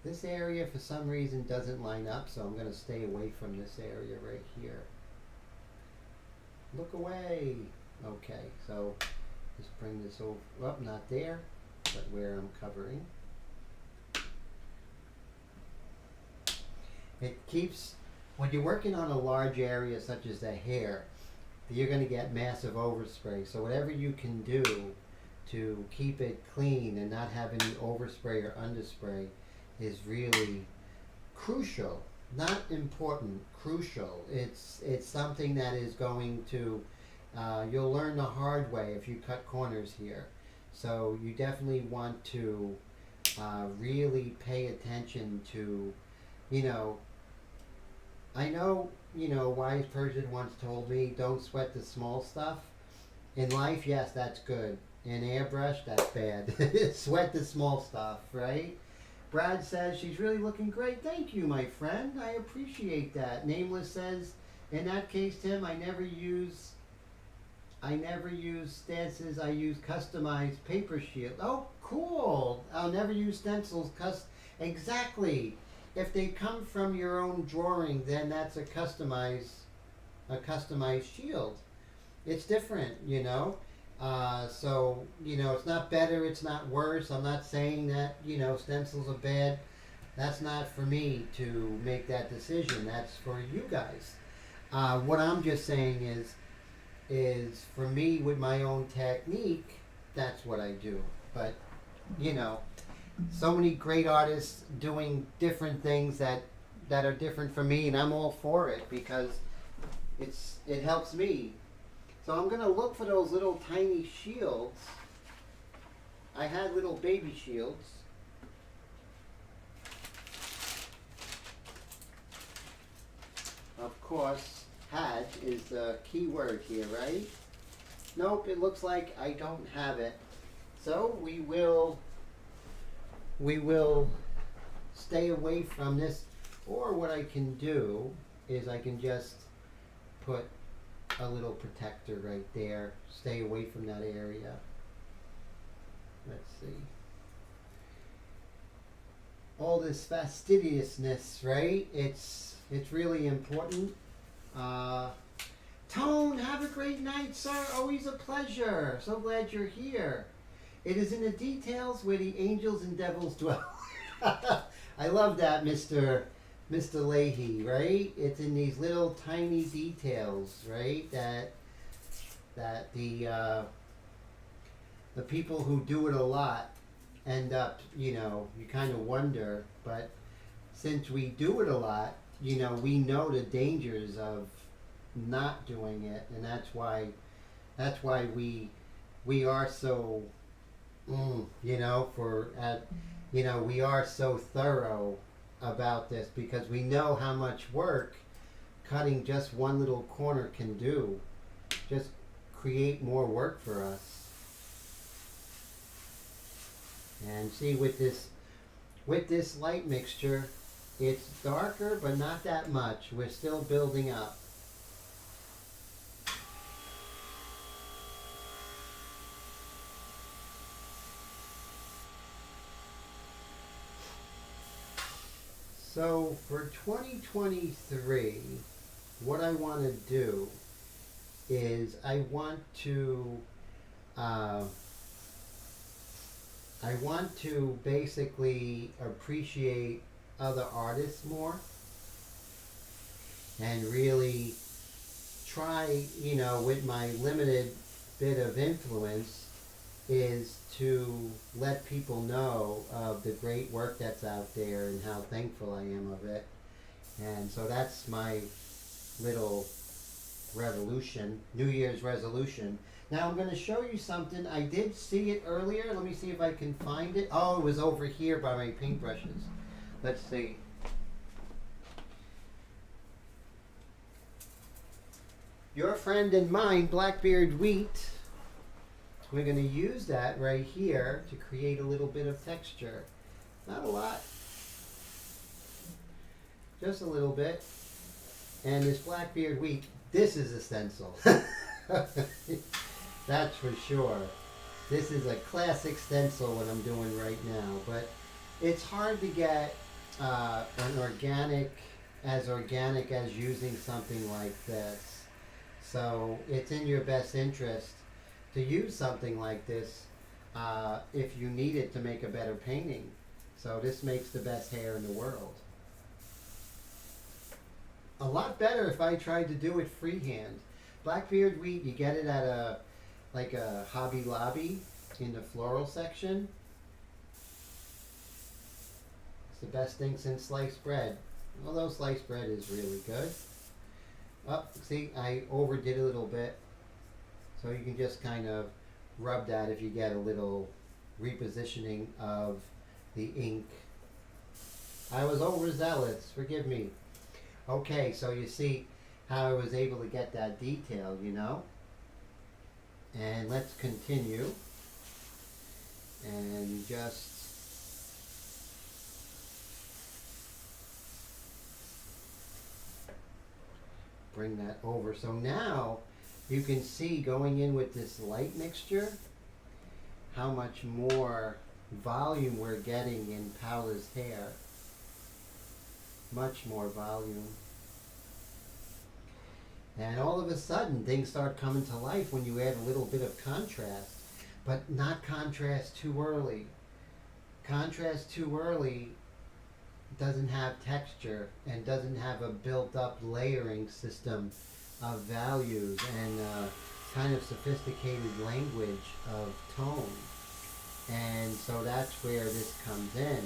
This area for some reason doesn't line up, so I'm going to stay away from this area right here. Look away. Okay, so just bring this over, well, not there, but where I'm covering. It keeps, when you're working on a large area such as the hair, you're going to get massive overspray. So whatever you can do to keep it clean and not have any overspray or underspray is really crucial. Not important, crucial. It's something that is going to, you'll learn the hard way if you cut corners here. So you definitely want to really pay attention to, I know, wise person once told me, don't sweat the small stuff. In life, yes, that's good. In airbrush, that's bad. Sweat the small stuff, right? Brad says, she's really looking great. Thank you, my friend. I appreciate that. Nameless says, in that case, Tim, I never use stances. I use customized paper shield. Oh, cool. I'll never use stencils. Exactly. If they come from your own drawing, then that's a customized shield. It's different, so, it's not better, it's not worse. I'm not saying that, stencils are bad. That's not for me to make that decision. That's for you guys. What I'm just saying is for me with my own technique, that's what I do. But, so many great artists doing different things that are different for me, and I'm all for it because it helps me. So I'm going to look for those little tiny shields. I had little baby shields. Of course, had is the key word here, right? Nope, it looks like I don't have it. So we will stay away from this. Or what I can do is I can just put a little protector right there. Stay away from that area. Let's see. All this fastidiousness, right? It's really important. Tone, have a great night, sir. Always a pleasure. So glad you're here. It is in the details where the angels and devils dwell. I love that, Mr. Leahy, right? It's in these little tiny details, right? That the people who do it a lot end up, you kind of wonder. But since we do it a lot, we know the dangers of not doing it, and that's why we are so, we are so thorough about this, because we know how much work cutting just one little corner can do. Just create more work for us. And see, with this light mixture, it's darker, but not that much. We're still building up. So for 2023, what I want to do is uh, I want to basically appreciate other artists more and really try, with my limited bit of influence, is to let people know of the great work that's out there and how thankful I am of it. And so that's my little revolution, New Year's resolution. Now I'm going to show you something. I did see it earlier. Let me see if I can find it. Oh, it was over here by my paintbrushes. Let's see. Your friend and mine, Blackbeard Wheat. We're going to use that right here to create a little bit of texture. Not a lot. Just a little bit. And this Blackbeard Wheat, this is a stencil. That's for sure. This is a classic stencil what I'm doing right now. But it's hard to get an organic as using something like this. So it's in your best interest to use something like this if you need it to make a better painting. So this makes the best hair in the world. A lot better if I tried to do it freehand. Blackbeard Wheat, you get it at a Hobby Lobby in the floral section. It's the best thing since sliced bread. Although sliced bread is really good. Oh, see, I overdid a little bit. So you can just kind of rub that if you get a little repositioning of the ink. I was overzealous, forgive me. Okay, so you see how I was able to get that detail, And let's continue. And just bring that over. So now you can see going in with this light mixture how much more volume we're getting in Paola's hair. Much more volume. And all of a sudden things start coming to life when you add a little bit of contrast, but not contrast too early. Contrast too early doesn't have texture and doesn't have a built-up layering system of values and kind of sophisticated language of tone. And so that's where this comes in,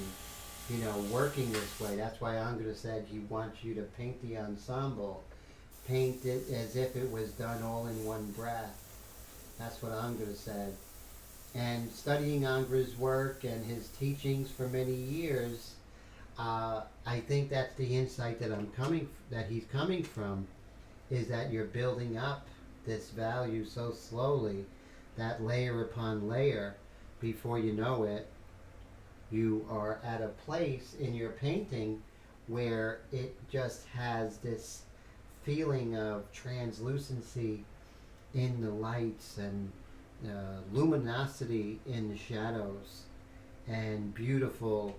working this way. That's why Angela said he wants you to paint the ensemble. Paint it as if it was done all in one breath. That's what Angela said. And studying Angra's work and his teachings for many years, I think that's the insight that he's coming from, is that you're building up this value so slowly, that layer upon layer, before you know it, you are at a place in your painting where it just has this feeling of translucency in the lights and luminosity in the shadows and beautiful,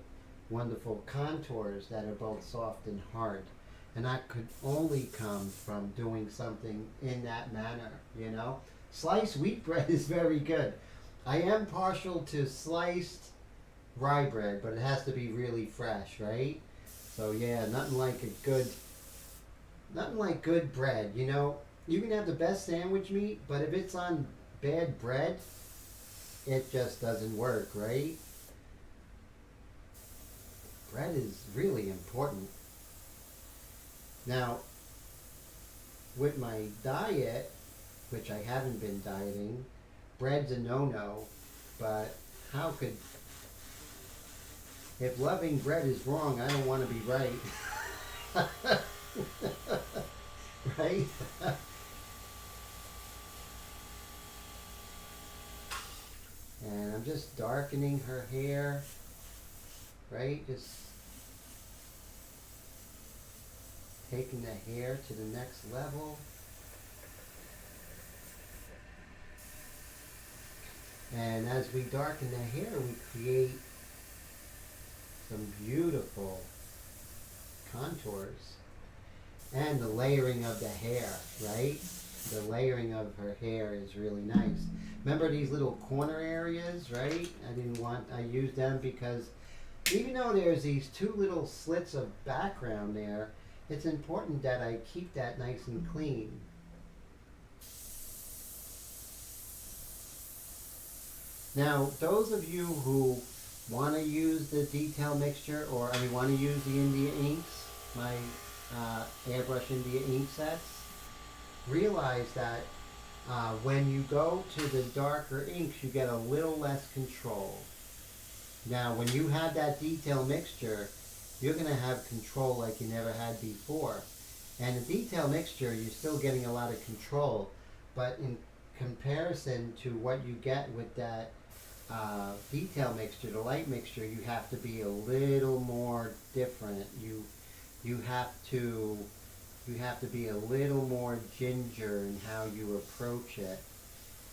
wonderful contours that are both soft and hard. And that could only come from doing something in that manner, Sliced wheat bread is very good. I am partial to sliced rye bread, but it has to be really fresh, right? So yeah, nothing like good bread, You can have the best sandwich meat, but if it's on bad bread, it just doesn't work, right? Bread is really important. Now, with my diet, which I haven't been dieting, bread's a no-no, but if loving bread is wrong, I don't want to be right. Right? And I'm just darkening her hair, right? Just taking the hair to the next level. And as we darken the hair, we create some beautiful contours. And the layering of the hair, right? The layering of her hair is really nice. Remember these little corner areas, right? I used them because even though there's these two little slits of background there, it's important that I keep that nice and clean. Now, those of you who want to use the detail mixture, or want to use the India inks, my Airbrush India ink sets, realize that when you go to the darker inks, you get a little less control. Now, when you have that detail mixture, you're going to have control like you never had before. And the detail mixture, you're still getting a lot of control, but in comparison to what you get with that detail mixture, the light mixture, you have to be a little more different. You have to be a little more ginger in how you approach it,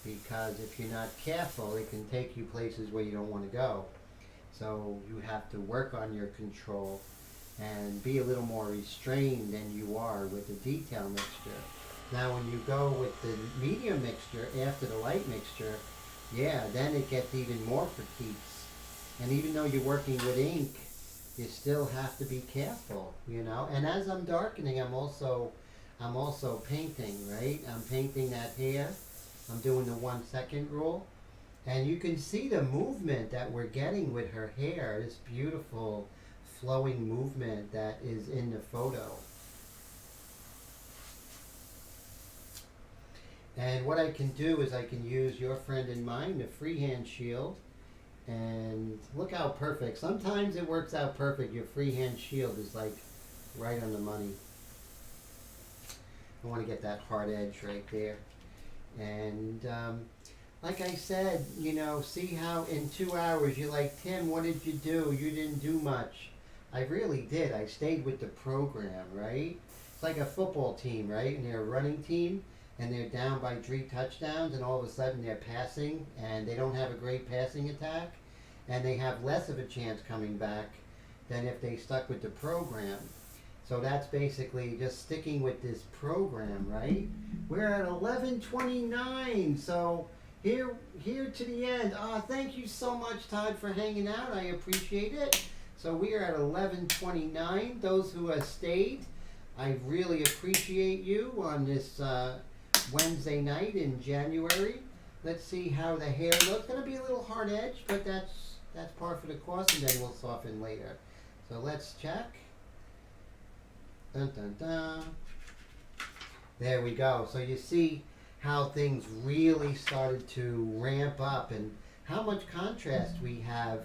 because if you're not careful, it can take you places where you don't want to go. So you have to work on your control and be a little more restrained than you are with the detail mixture. Now when you go with the medium mixture after the light mixture, yeah, then it gets even more for keeps. And even though you're working with ink, you still have to be careful, you know. And as I'm darkening, I'm also painting, right? I'm painting that hair. I'm doing the 1 second rule. And you can see the movement that we're getting with her hair, this beautiful flowing movement that is in the photo. And what I can do is I can use your friend and mine, the freehand shield. And look how perfect. Sometimes it works out perfect. Your freehand shield is like right on the money. I want to get that hard edge right there. And like I said, you know, see how in 2 hours you're like, Tim, what did you do? You didn't do much. I really did. I stayed with the program, right? It's like a football team, right? And they're a running team, and they're down by 3 touchdowns, and all of a sudden they're passing, and they don't have a great passing attack, and they have less of a chance coming back than if they stuck with the program. So that's basically just sticking with this program, right? We're at 11:29, so here to the end. Thank you so much, Todd, for hanging out. I appreciate it. So we are at 11:29. Those who have stayed, I really appreciate you on this Wednesday night in January. Let's see how the hair looks. It's going to be a little hard edge, but that's par for the course, and then we'll soften later. So let's check. Dun, dun, dun. There we go. So you see how things really started to ramp up and how much contrast we have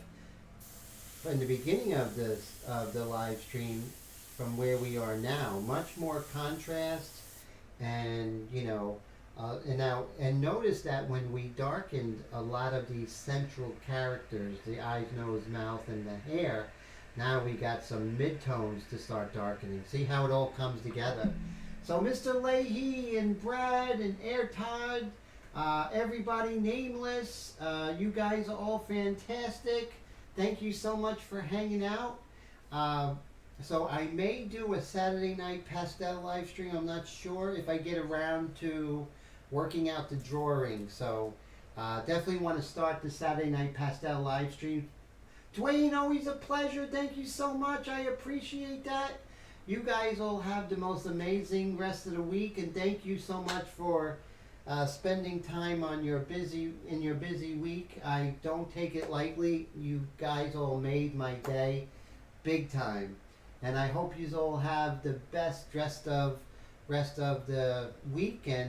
in the beginning of the live stream from where we are now. Much more contrast, and you know, and notice that when we darkened a lot of these central characters, the eyes, nose, mouth, and the hair, now we got some midtones to start darkening. See how it all comes together. So Mr. Leahy and Brad and Air Todd, everybody nameless, you guys are all fantastic. Thank you so much for hanging out. So I may do a Saturday night pastel live stream. I'm not sure if I get around to working out the drawing. So definitely want to start the Saturday night pastel live stream. Dwayne, always a pleasure. Thank you so much. I appreciate that. You guys all have the most amazing rest of the week, and thank you so much for spending time on your busy week. I don't take it lightly. You guys all made my day big time, and I hope you all have the best rest of the weekend.